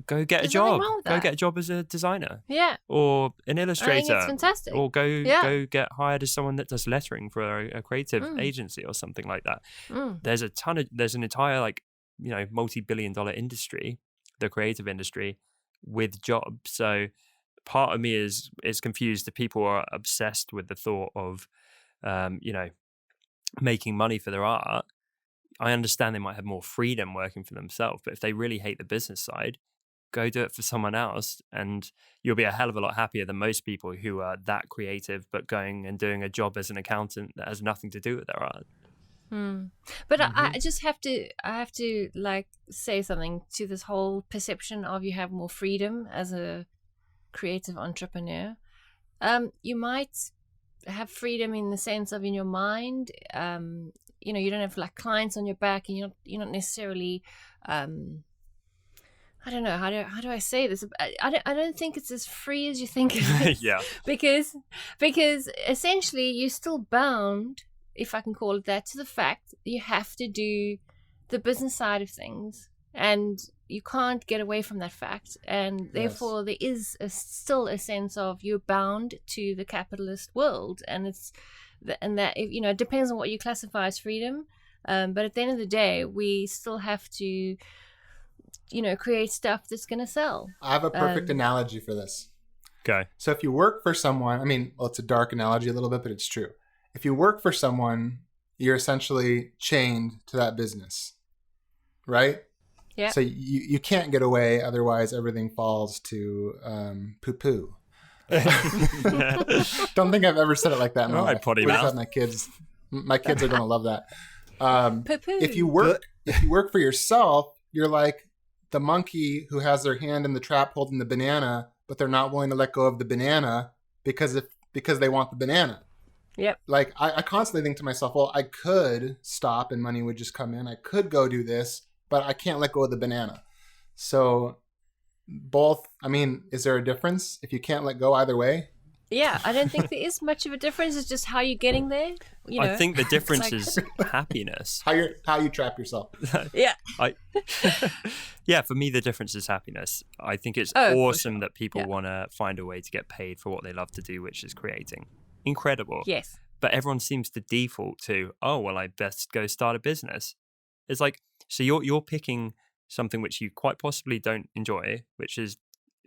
S3: go get
S2: There's
S3: a
S2: nothing
S3: job.
S2: wrong with
S3: Go
S2: that.
S3: get a job as a designer
S2: Yeah.
S3: or an
S2: I
S3: illustrator.
S2: think it's fantastic.
S3: Or go get hired as someone that does lettering for a creative agency or something like that. There's an entire, like, multi-billion-dollar industry, the creative industry, with jobs. So part of me is confused that people are obsessed with the thought of making money for their art. I understand they might have more freedom working for themselves, but if they really hate the business side, go do it for someone else, and you'll be a hell of a lot happier than most people who are that creative but going and doing a job as an accountant that has nothing to do with their art.
S2: But I just have to like say something to this whole perception of you have more freedom as a creative entrepreneur. You might have freedom in the sense of in your mind. You don't have like clients on your back, and you're not necessarily I don't know how do I say this. I don't think it's as free as you think it is.
S3: Yeah.
S2: Because essentially you're still bound, if I can call it that, to the fact that you have to do the business side of things, and you can't get away from that fact. And therefore there is still a sense of you're bound to the capitalist world, and that it depends on what you classify as freedom. But at the end of the day, we still have to create stuff that's going to sell.
S1: I have a perfect analogy for this.
S3: Okay.
S1: So if you work for someone, it's a dark analogy a little bit, but it's true. If you work for someone, you're essentially chained to that business, right?
S2: Yeah.
S1: So you can't get away, otherwise everything falls to poo-poo. Don't think I've ever said it like that in my life.
S3: potty
S1: We just
S3: mouth.
S1: have my kids are going to love that.
S2: Poo-poo.
S1: If you work for yourself, you're like the monkey who has their hand in the trap holding the banana, but they're not willing to let go of the banana because they want the banana.
S2: Yep.
S1: Like I constantly think to myself, well, I could stop and money would just come in. I could go do this, but I can't let go of the banana. So both, is there a difference if you can't let go either way?
S2: Yeah, I don't think there is much of a difference. It's just how you're getting there.
S3: I think the difference is happiness.
S1: How you trap yourself.
S2: Yeah.
S3: Yeah, for me, the difference is happiness. I think it's
S2: for
S3: awesome that people
S2: Yeah.
S3: want to find a way to get paid for what they love to do, which is creating. Incredible.
S2: Yes.
S3: But everyone seems to default to, oh, well, I best go start a business. It's like, so you're picking something which you quite possibly don't enjoy, which is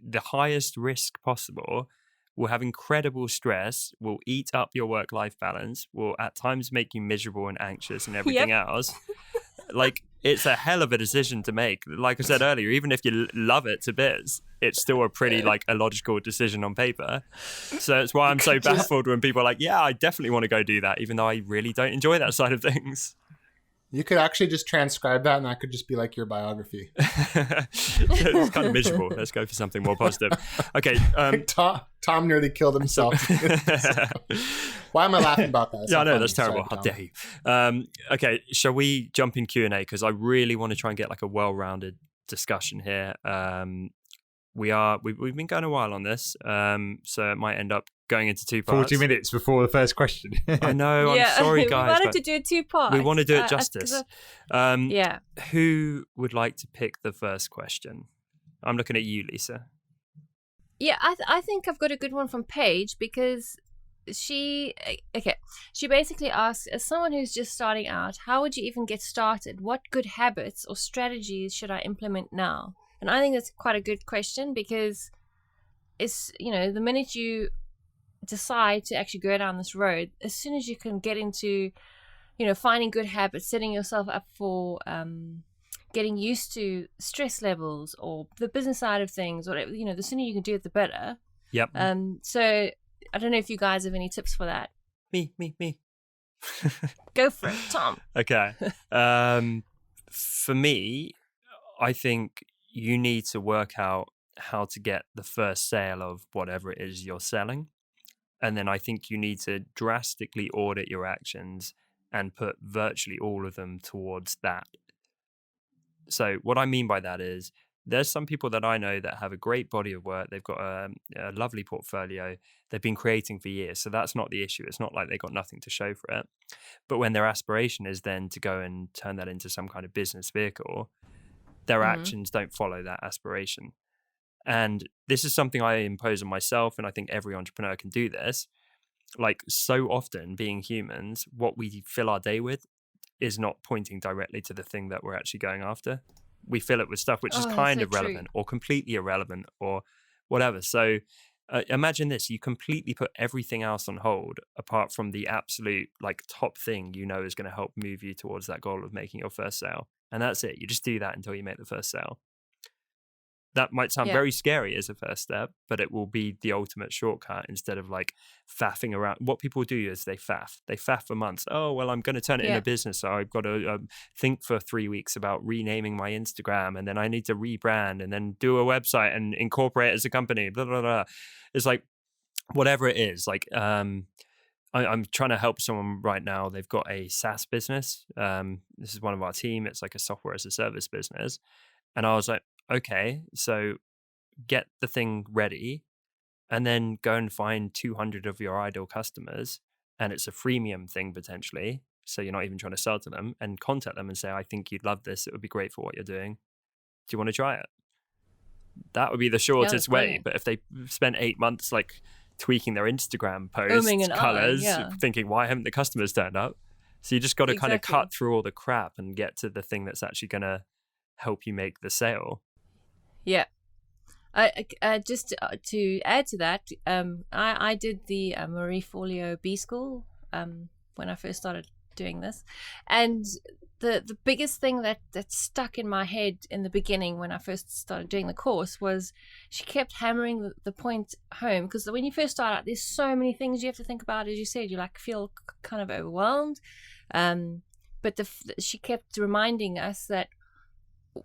S3: the highest risk possible, will have incredible stress, will eat up your work-life balance, will at times make you miserable and anxious and everything else. Like, it's a hell of a decision to make. Like I said earlier, even if you love it to bits, it's still a pretty illogical decision on paper. So it's why I'm so baffled when people are like, yeah, I definitely want to go do that, even though I really don't enjoy that side of things.
S1: You could actually just transcribe that, and that could just be like your biography.
S3: It's kind of miserable. Let's go for something more positive. Okay.
S1: Tom nearly killed himself. Why am I laughing about that?
S3: Yeah, I know, that's terrible. How dare you? Okay, shall we jump in Q&A? Because I really want to try and get like a well-rounded discussion here. We've been going a while on this, so it might end up going into 2 parts.
S4: 40 minutes before the first question.
S3: I know. I'm sorry, guys.
S2: We wanted to do 2 parts.
S3: We want to do it justice.
S2: Yeah.
S3: Who would like to pick the first question? I'm looking at you, Lisa.
S2: Yeah, I think I've got a good one from Paige, because she basically asks, as someone who's just starting out, how would you even get started? What good habits or strategies should I implement now? And I think that's quite a good question, because it's, the minute you decide to actually go down this road, as soon as you can get into, finding good habits, setting yourself up for getting used to stress levels or the business side of things, or the sooner you can do it, the better.
S3: Yep.
S2: So I don't know if you guys have any tips for that.
S3: Me.
S2: Go for it, Tom.
S3: Okay. For me, I think you need to work out how to get the first sale of whatever it is you're selling. And then I think you need to drastically audit your actions and put virtually all of them towards that. So what I mean by that is, there's some people that I know that have a great body of work. They've got a lovely portfolio. They've been creating for years. So that's not the issue. It's not like they've got nothing to show for it. But when their aspiration is then to go and turn that into some kind of business vehicle, their actions don't follow that aspiration. And this is something I impose on myself, and I think every entrepreneur can do this. Like, so often, being humans, what we fill our day with is not pointing directly to the thing that we're actually going after. We fill it with stuff which is kind of relevant or completely irrelevant or whatever. So imagine this: you completely put everything else on hold apart from the absolute top thing is going to help move you towards that goal of making your first sale. And that's it. You just do that until you make the first sale. That might sound very scary as a first step, but it will be the ultimate shortcut instead of faffing around. What people do is they faff. They faff for months. Oh, well, I'm going to turn it into a business. So I've got to think for 3 weeks about renaming my Instagram, and then I need to rebrand and then do a website and incorporate it as a company. Blah, blah, blah. It's whatever it is. I'm trying to help someone right now. They've got a SaaS business. This is one of our team. It's like a software as a service business. And I was like, okay, so get the thing ready and then go and find 200 of your ideal customers. And it's a freemium thing potentially. So you're not even trying to sell to them, and contact them and say, I think you'd love this. It would be great for what you're doing. Do you want to try it? That would be the shortest way. But if they spent 8 months tweaking their Instagram posts, colors, thinking, why haven't the customers turned up? So you just got to kind of cut through all the crap and get to the thing that's actually going to help you make the sale.
S2: Yeah. I just to add to that, I did the Marie Forleo B School when I first started doing this, and the biggest thing that stuck in my head in the beginning when I first started doing the course was she kept hammering the point home, because when you first start out, there's so many things you have to think about. As you said, you feel kind of overwhelmed, but she kept reminding us that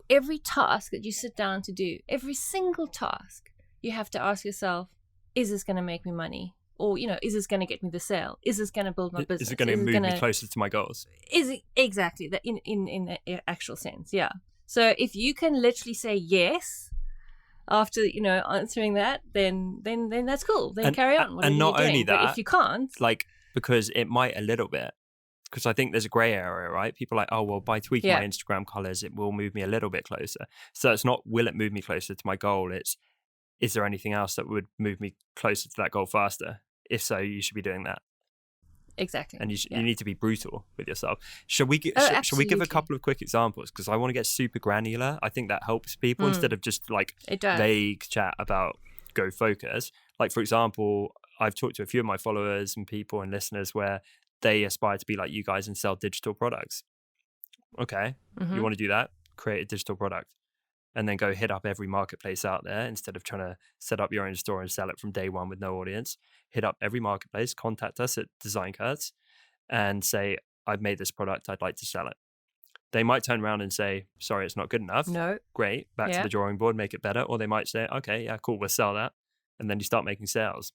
S2: every task that you sit down to do, every single task, you have to ask yourself, is this going to make me money? Or, is this going to get me the sale? Is this going to build my business?
S3: Is it going to move me closer to my goals?
S2: Is it exactly that in the actual sense? Yeah. So if you can literally say yes after answering that, then that's cool. Then carry on.
S3: And not only that,
S2: but if you can't,
S3: because it might a little bit. Because I think there's a gray area, right? People are like, oh, well, by tweaking my Instagram colors, it will move me a little bit closer. So it's not, will it move me closer to my goal? It's, is there anything else that would move me closer to that goal faster? If so, you should be doing that.
S2: Exactly.
S3: And you need to be brutal with yourself. Shall we give a couple of quick examples? Because I want to get super granular. I think that helps people instead of just vague chat about go focus. For example, I've talked to a few of my followers and people and listeners where they aspire to be like you guys and sell digital products. Okay, you want to do that? Create a digital product and then go hit up every marketplace out there instead of trying to set up your own store and sell it from day one with no audience. Hit up every marketplace, contact us at Design Curts and say, I've made this product, I'd like to sell it. They might turn around and say, sorry, it's not good enough.
S2: No.
S3: Great. Back to the drawing board, make it better. Or they might say, okay, yeah, cool, we'll sell that. And then you start making sales.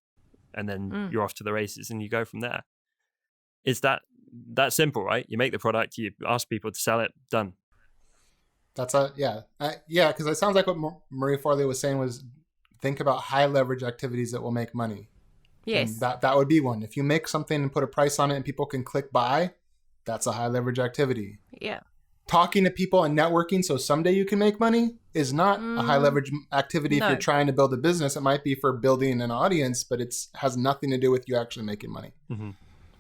S3: And then you're off to the races and you go from there. It's that simple, right? You make the product, you ask people to sell it, done.
S1: That's because it sounds like what Marie Forleo was saying was think about high leverage activities that will make money.
S2: Yes.
S1: And that would be one. If you make something and put a price on it and people can click buy, that's a high leverage activity.
S2: Yeah.
S1: Talking to people and networking so someday you can make money is not a high leverage activity.
S2: No.
S1: If you're trying to build a business. It might be for building an audience, but it has nothing to do with you actually making money.
S3: Mm-hmm.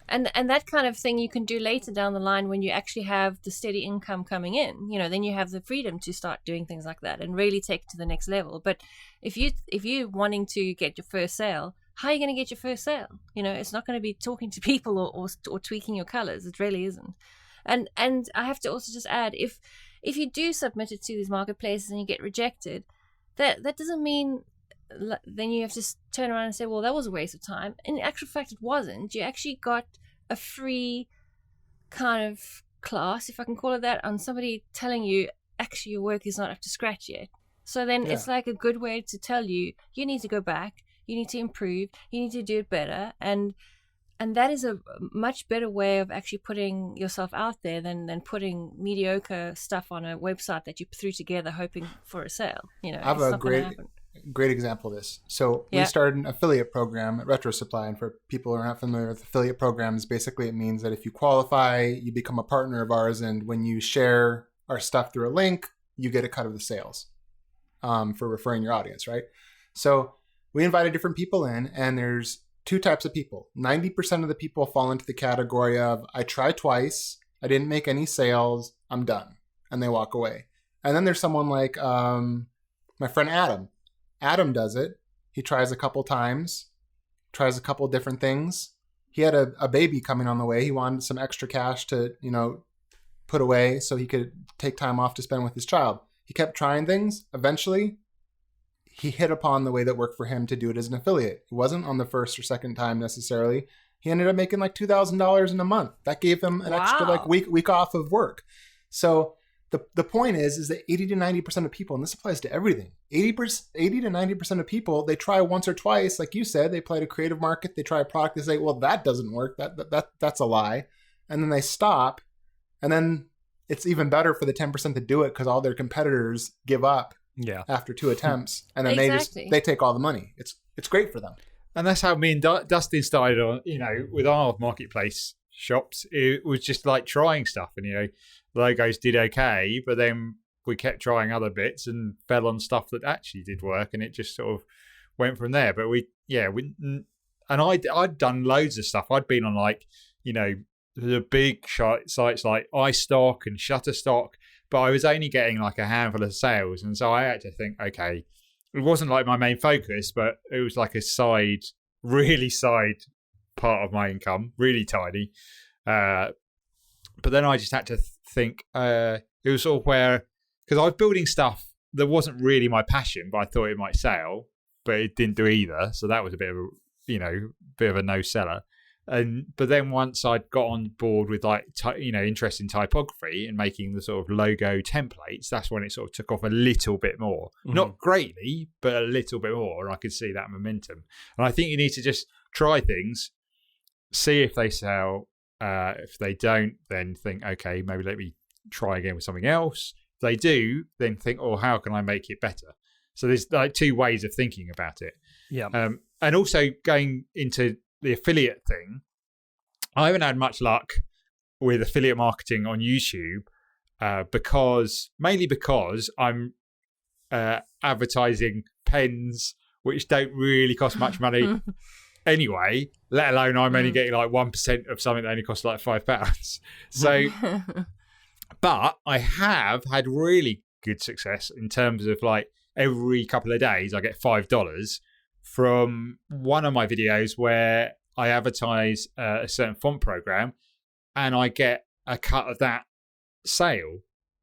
S2: And that kind of thing you can do later down the line when you actually have the steady income coming in. Then you have the freedom to start doing things like that and really take it to the next level. But if you're wanting to get your first sale, how are you going to get your first sale? It's not going to be talking to people or tweaking your colors. It really isn't. And I have to also just add, if you do submit it to these marketplaces and you get rejected, that doesn't mean then you have to turn around and say, well, that was a waste of time. In actual fact, it wasn't. You actually got a free kind of class, if I can call it that, on somebody telling you actually your work is not up to scratch yet. So then it's like a good way to tell you need to go back, you need to improve, you need to do it better. And that is a much better way of actually putting yourself out there than putting mediocre stuff on a website that you threw together hoping for a sale.
S1: I have a great example of this. So we started an affiliate program at Retro Supply. And for people who are not familiar with affiliate programs, basically it means that if you qualify, you become a partner of ours. And when you share our stuff through a link, you get a cut of the sales for referring your audience, right? So we invited different people in, and there's two types of people. 90% of the people fall into the category of, I tried twice, I didn't make any sales, I'm done. And they walk away. And then there's someone like my friend Adam. Adam does it. He tries a couple times, tries a couple different things. He had a baby coming on the way. He wanted some extra cash to, put away so he could take time off to spend with his child. He kept trying things. Eventually, he hit upon the way that worked for him to do it as an affiliate. It wasn't on the first or second time necessarily. He ended up making like $2,000 in a month. That gave him an extra week off of work. So the point is that 80 to 90% of people, and this applies to everything, 80 to 90% of people, they try once or twice, like you said, they play to creative market, they try a product, they say, well, that doesn't work. That's a lie. And then they stop. And then it's even better for the 10% to do it because all their competitors give up after 2 attempts. And then they take all the money. It's great for them.
S4: And that's how me and Dustin started on, with our marketplace shops. It was just like trying stuff, and logos did okay, but then we kept trying other bits and fell on stuff that actually did work, and it just sort of went from there. But I'd done loads of stuff. I'd been on the big sites like iStock and Shutterstock, but I was only getting like a handful of sales, and so I had to think, okay, it wasn't like my main focus, but it was like a really side part of my income, really tiny. But then I just had to think, it was sort of where, because I was building stuff that wasn't really my passion, but I thought it might sell, but it didn't do either. So that was a bit of a no seller. But then once I'd got on board with interest in typography and making the sort of logo templates, that's when it sort of took off a little bit more. Mm-hmm. Not greatly, but a little bit more. And I could see that momentum. And I think you need to just try things, see if they sell. If they don't, then think, okay, maybe let me try again with something else. If they do, then think, oh, how can I make it better? So there's like two ways of thinking about it.
S3: Yeah.
S4: And also going into the affiliate thing, I haven't had much luck with affiliate marketing on YouTube mainly because I'm advertising pens which don't really cost much money anyway, let alone I'm only getting like 1% of something that only costs like £5. So, but I have had really good success in terms of like every couple of days I get $5 from one of my videos where I advertise a certain font program, and I get a cut of that sale.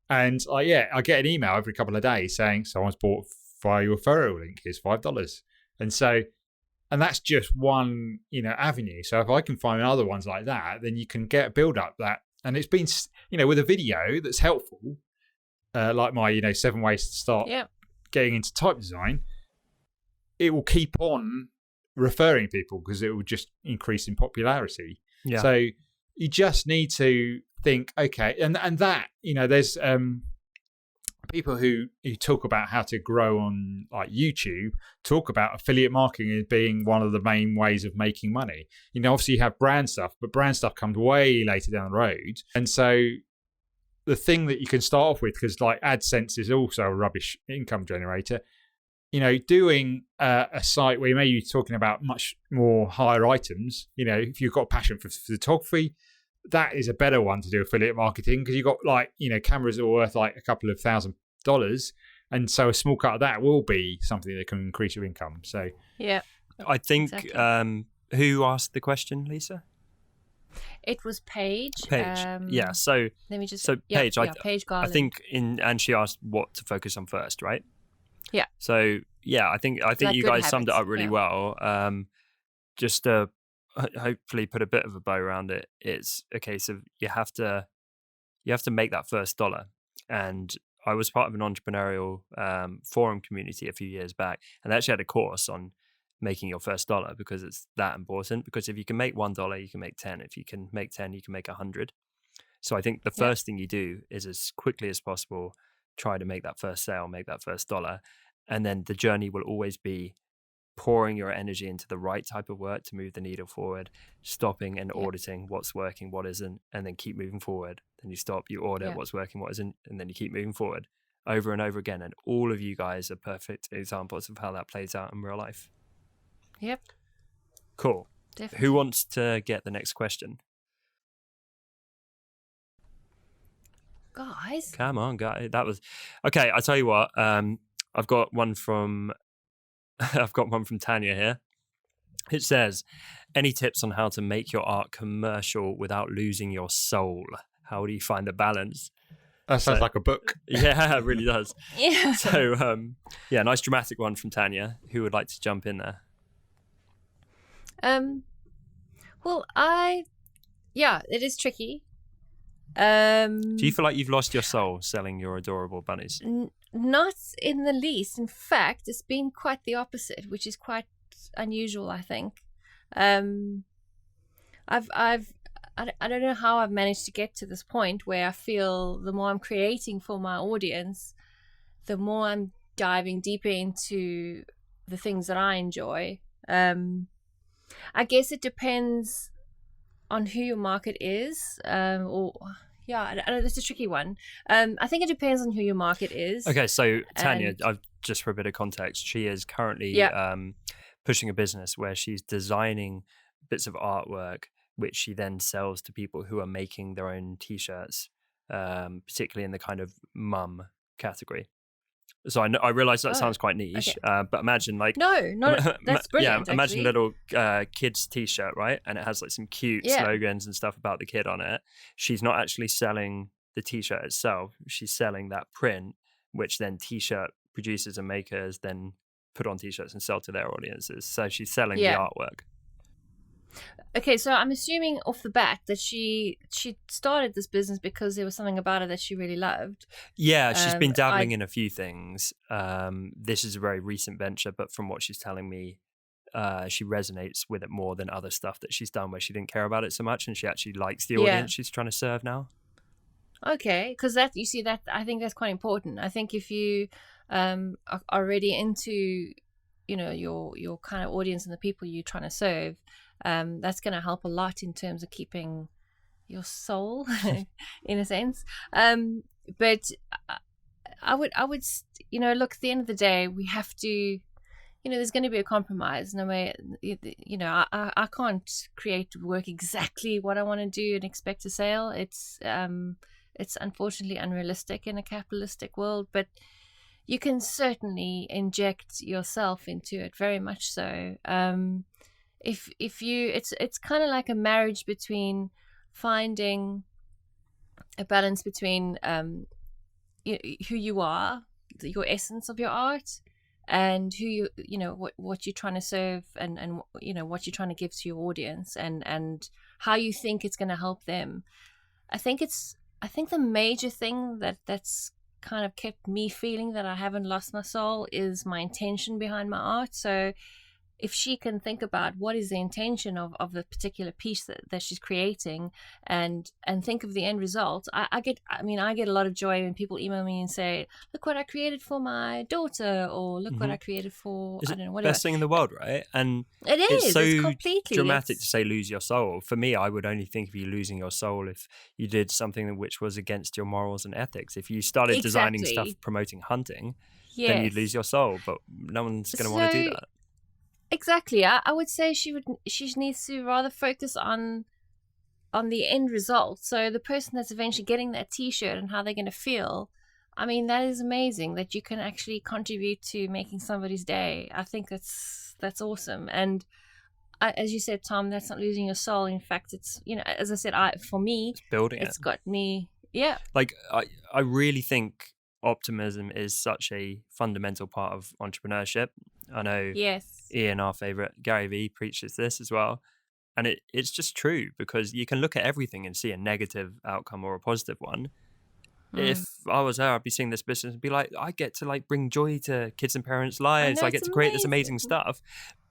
S4: And I get an email every couple of days saying someone's bought via your referral link. Here's $5. And that's just one, avenue. So if I can find other ones like that, then you can build up that And it's been, with a video that's helpful, like my 7 ways to start getting into type design, it will keep on referring people because it will just increase in popularity.
S3: Yeah.
S4: So you just need to think, okay, and that, there's people who talk about how to grow on like YouTube talk about affiliate marketing as being one of the main ways of making money. Obviously you have brand stuff, but brand stuff comes way later down the road. And so the thing that you can start off with, because like AdSense is also a rubbish income generator, doing a site where maybe you're talking about much more higher items, if you've got a passion for photography, that is a better one to do affiliate marketing, because you've got cameras that are worth like a couple of $1,000s. And so a small cut of that will be something that can increase your income. So
S2: yeah,
S3: I think,
S2: exactly.
S3: Who asked the question, Lisa?
S2: It was Paige.
S3: Yeah. So
S2: let me just.
S3: So Paige,
S2: Paige Garland.
S3: I think and she asked what to focus on first, right?
S2: Yeah.
S3: So yeah, I think you guys summed it up really well. Just to hopefully put a bit of a bow around it, it's a case of you have to make that first dollar. And I was part of an entrepreneurial forum community a few years back, and they actually had a course on making your first dollar, because it's that important. Because if you can make $1, you can make 10. If you can make 10, you can make 100. So I think the first thing you do is, as quickly as possible, try to make that first sale, make that first dollar. And then the journey will always be pouring your energy into the right type of work to move the needle forward, stopping and auditing what's working, what isn't, and then keep moving forward. Then you stop, you audit what's working, what isn't, and then you keep moving forward over and over again. And all of you guys are perfect examples of how that plays out in real life.
S2: Yep.
S3: Cool.
S2: Definitely.
S3: Who wants to get the next question?
S2: Guys.
S3: Come on, guys. That was okay. I tell you what. I've got one from Tanya here. It says, "Any tips on how to make your art commercial without losing your soul? How do you find the balance?"
S4: That sounds like a book.
S3: Yeah, it really does.
S2: Yeah.
S3: So, nice dramatic one from Tanya. Who would like to jump in there?
S2: Well, it is tricky.
S3: Do you feel like you've lost your soul selling your adorable bunnies?
S2: Not in the least. In fact, it's been quite the opposite, which is quite unusual, I think. I don't know how I've managed to get to this point where I feel the more I'm creating for my audience, the more I'm diving deeper into the things that I enjoy. I guess it depends on who your market is, I know that's a tricky one. I think it depends on who your market is.
S3: Okay, so Tanya, just for a bit of context, she is currently pushing a business where she's designing bits of artwork, which she then sells to people who are making their own T-shirts, particularly in the kind of mum category. So I realize that sounds quite niche, but imagine like
S2: that's brilliant.
S3: Imagine a little kid's T-shirt, right? And it has like some cute slogans and stuff about the kid on it. She's not actually selling the T-shirt itself; she's selling that print, which then T-shirt producers and makers then put on T-shirts and sell to their audiences. So she's selling the artwork.
S2: Okay, so I'm assuming off the bat that she started this business because there was something about it that she really loved.
S3: Yeah, she's been dabbling in a few things. This is a very recent venture, but from what she's telling me, she resonates with it more than other stuff that she's done where she didn't care about it so much, and she actually likes the audience she's trying to serve now. Okay,
S2: because I think that's quite important. I think if you are already into, your kind of audience and the people you're trying to serve, that's going to help a lot in terms of keeping your soul in a sense. But I would, look, at the end of the day, we have to, there's going to be a compromise. No way, I can't create work exactly what I want to do and expect a sale. It's unfortunately unrealistic in a capitalistic world, but you can certainly inject yourself into it, very much so. If you, it's kind of like a marriage between finding a balance between who you are, your essence of your art, and who what you're trying to serve, and what you're trying to give to your audience, and how you think it's going to help them. I think the major thing that's kind of kept me feeling that I haven't lost my soul is my intention behind my art. So if she can think about what is the intention of the particular piece that she's creating and think of the end result, I get a lot of joy when people email me and say, look what I created for my daughter, or look what I created for,
S3: It's
S2: I don't know,
S3: the
S2: whatever.
S3: best thing in the world, right? And
S2: It is.
S3: it's so
S2: It's completely
S3: dramatic to say lose your soul. For me, I would only think of you losing your soul if you did something which was against your morals and ethics. If you started designing stuff
S2: Exactly.
S3: promoting hunting,
S2: Yes.
S3: then you'd lose your soul. But no one's going to want to do that.
S2: Exactly. I would say she needs to rather focus on the end result. So the person that's eventually getting that T-shirt and how they're going to feel. I mean, that is amazing that you can actually contribute to making somebody's day. I think that's awesome. And as you said, Tom, that's not losing your soul. In fact, it's, as I said, for me,
S3: It's building
S2: it's
S3: it.
S2: got me. Yeah.
S3: Like I really think optimism is such a fundamental part of entrepreneurship. I know
S2: Yes.
S3: Ian, our favorite, Gary Vee, preaches this as well. And it's just true, because you can look at everything and see a negative outcome or a positive one. If I was her, I'd be seeing this business and be like, I get to like bring joy to kids and parents' lives.
S2: know,
S3: I get
S2: it's
S3: to create this
S2: amazing.
S3: amazing stuff.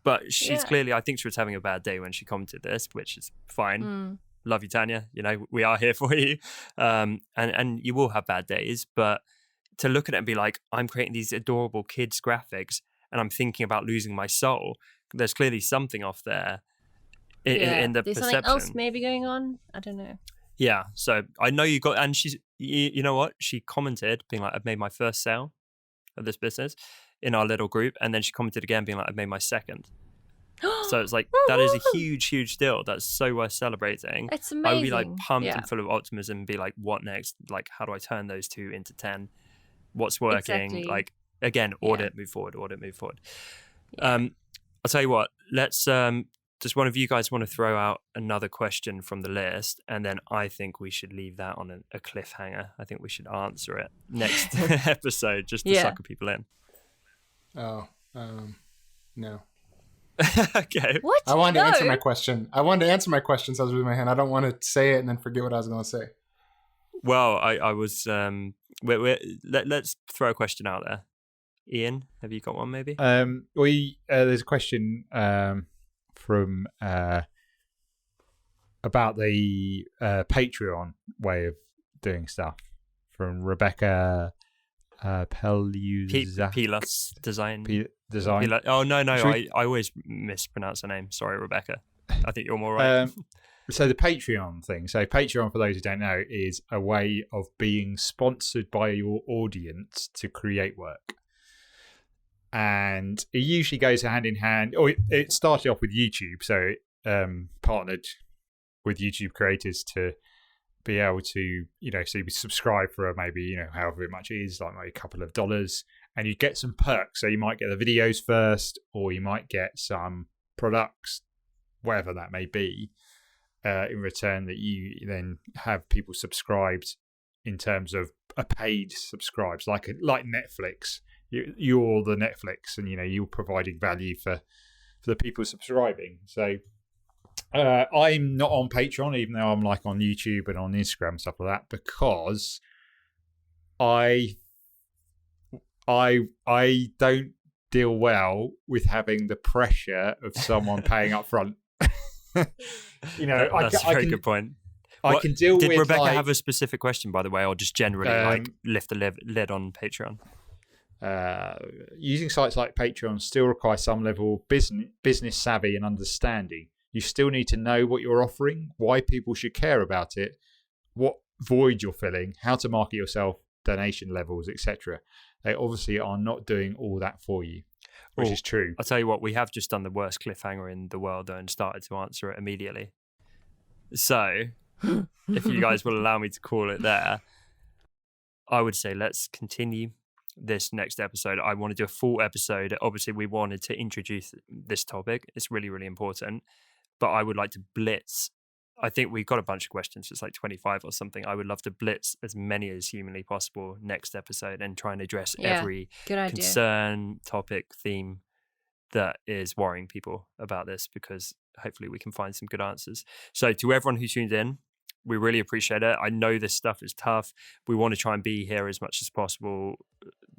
S3: But she's
S2: Yeah.
S3: clearly, I think she was having a bad day when she commented this, which is fine. Love you, Tanya. We are here for you. And you will have bad days, but to look at it and be like, I'm creating these adorable kids graphics and I'm thinking about losing my soul. There's clearly something off there in the
S2: There's
S3: perception.
S2: something else maybe going on. I don't know.
S3: Yeah. So I know you got, and she's, you know what? She commented being like, I've made my first sale of this business in our little group. And then she commented again being like, I've made my second. So it's like, that is a huge, huge deal. That's so worth celebrating.
S2: It's amazing.
S3: I would be like pumped
S2: Yeah.
S3: and full of optimism and be like, what next? Like, how do I turn those 2 into 10? What's working?
S2: Exactly.
S3: Like, again, audit, move forward. I'll tell you what, let's, does one of you guys want to throw out another question from the list? And then I think we should leave that on a cliffhanger. I think we should answer it next episode just to sucker people in.
S1: Oh, no.
S3: Okay.
S2: What?
S1: I wanted to answer
S2: No.
S1: my question. So I was raising my hand. I don't want to say it and then forget what I was going to say.
S3: Well, I was, let's throw a question out there. Ian, have you got one maybe?
S4: There's a question from about the Patreon way of doing stuff from Rebecca Peluzak.
S3: Pilas Design.
S4: Design.
S3: Pilas. Oh, no.
S4: Should we-
S3: I always mispronounce her name. Sorry, Rebecca. I think you're more right.
S4: So the Patreon thing. So Patreon, for those who don't know, is a way of being sponsored by your audience to create work. And it usually goes hand in hand. Or it started off with YouTube. So partnered with YouTube creators to be able to, so you subscribe for maybe, however much it is, like maybe a couple of dollars, and you get some perks. So you might get the videos first, or you might get some products, whatever that may be, in return that you then have people subscribed in terms of a paid subscribes, like Netflix. You're the Netflix, and you're providing value for the people subscribing. So I'm not on Patreon, even though I'm like on YouTube and on Instagram and stuff like that, because I don't deal well with having the pressure of someone paying up front.
S3: That's a very good point.
S4: I can deal with.
S3: Did Rebecca
S4: like,
S3: have a specific question, by the way, or just generally lift the lid on Patreon?
S4: Using sites like Patreon still requires some level of business savvy and understanding. You still need to know what you're offering, why people should care about it, what void you're filling, how to market yourself, donation levels, etc. They obviously are not doing all that for you, which is true.
S3: I'll tell you what, we have just done the worst cliffhanger in the world, though, and started to answer it immediately. So, if you guys will allow me to call it there, I would say let's continue this next episode. I want to do a full episode. Obviously, we wanted to introduce this topic. It's really, really important. But I would like to blitz. I think we've got a bunch of questions. It's like 25 or something. I would love to blitz as many as humanly possible next episode and try and address every
S2: Good idea.
S3: concern, topic, theme that is worrying people about this, because hopefully we can find some good answers. So to everyone who tuned in, We really appreciate it. I know this stuff is tough. We want to try and be here as much as possible.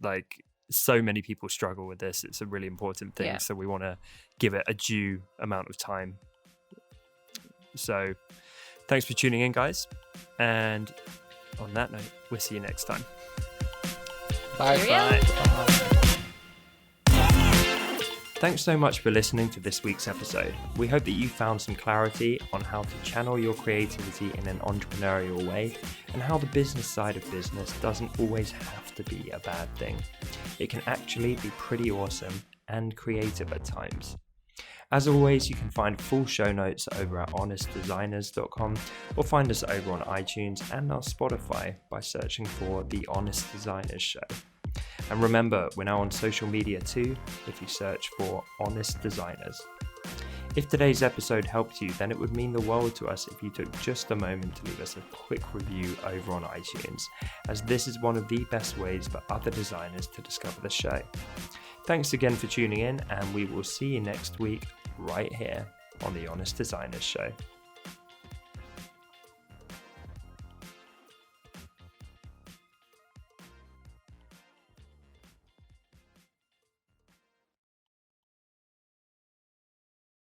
S3: Like, so many people struggle with this. It's a really important thing.
S2: Yeah.
S3: So we want to give it a due amount of time. So thanks for tuning in, guys. And on that note, we'll see you next time.
S1: Bye.
S2: Cheerio.
S1: Bye.
S3: Thanks so much for listening to this week's episode. We hope that you found some clarity on how to channel your creativity in an entrepreneurial way, and how the business side of business doesn't always have to be a bad thing. It can actually be pretty awesome and creative at times. As always, you can find full show notes over at honestdesigners.com, or find us over on iTunes and our Spotify by searching for The Honest Designers Show. And remember, we're now on social media too, if you search for Honest Designers. If today's episode helped you, then it would mean the world to us if you took just a moment to leave us a quick review over on iTunes, as this is one of the best ways for other designers to discover the show. Thanks again for tuning in, and we will see you next week right here on The Honest Designers Show.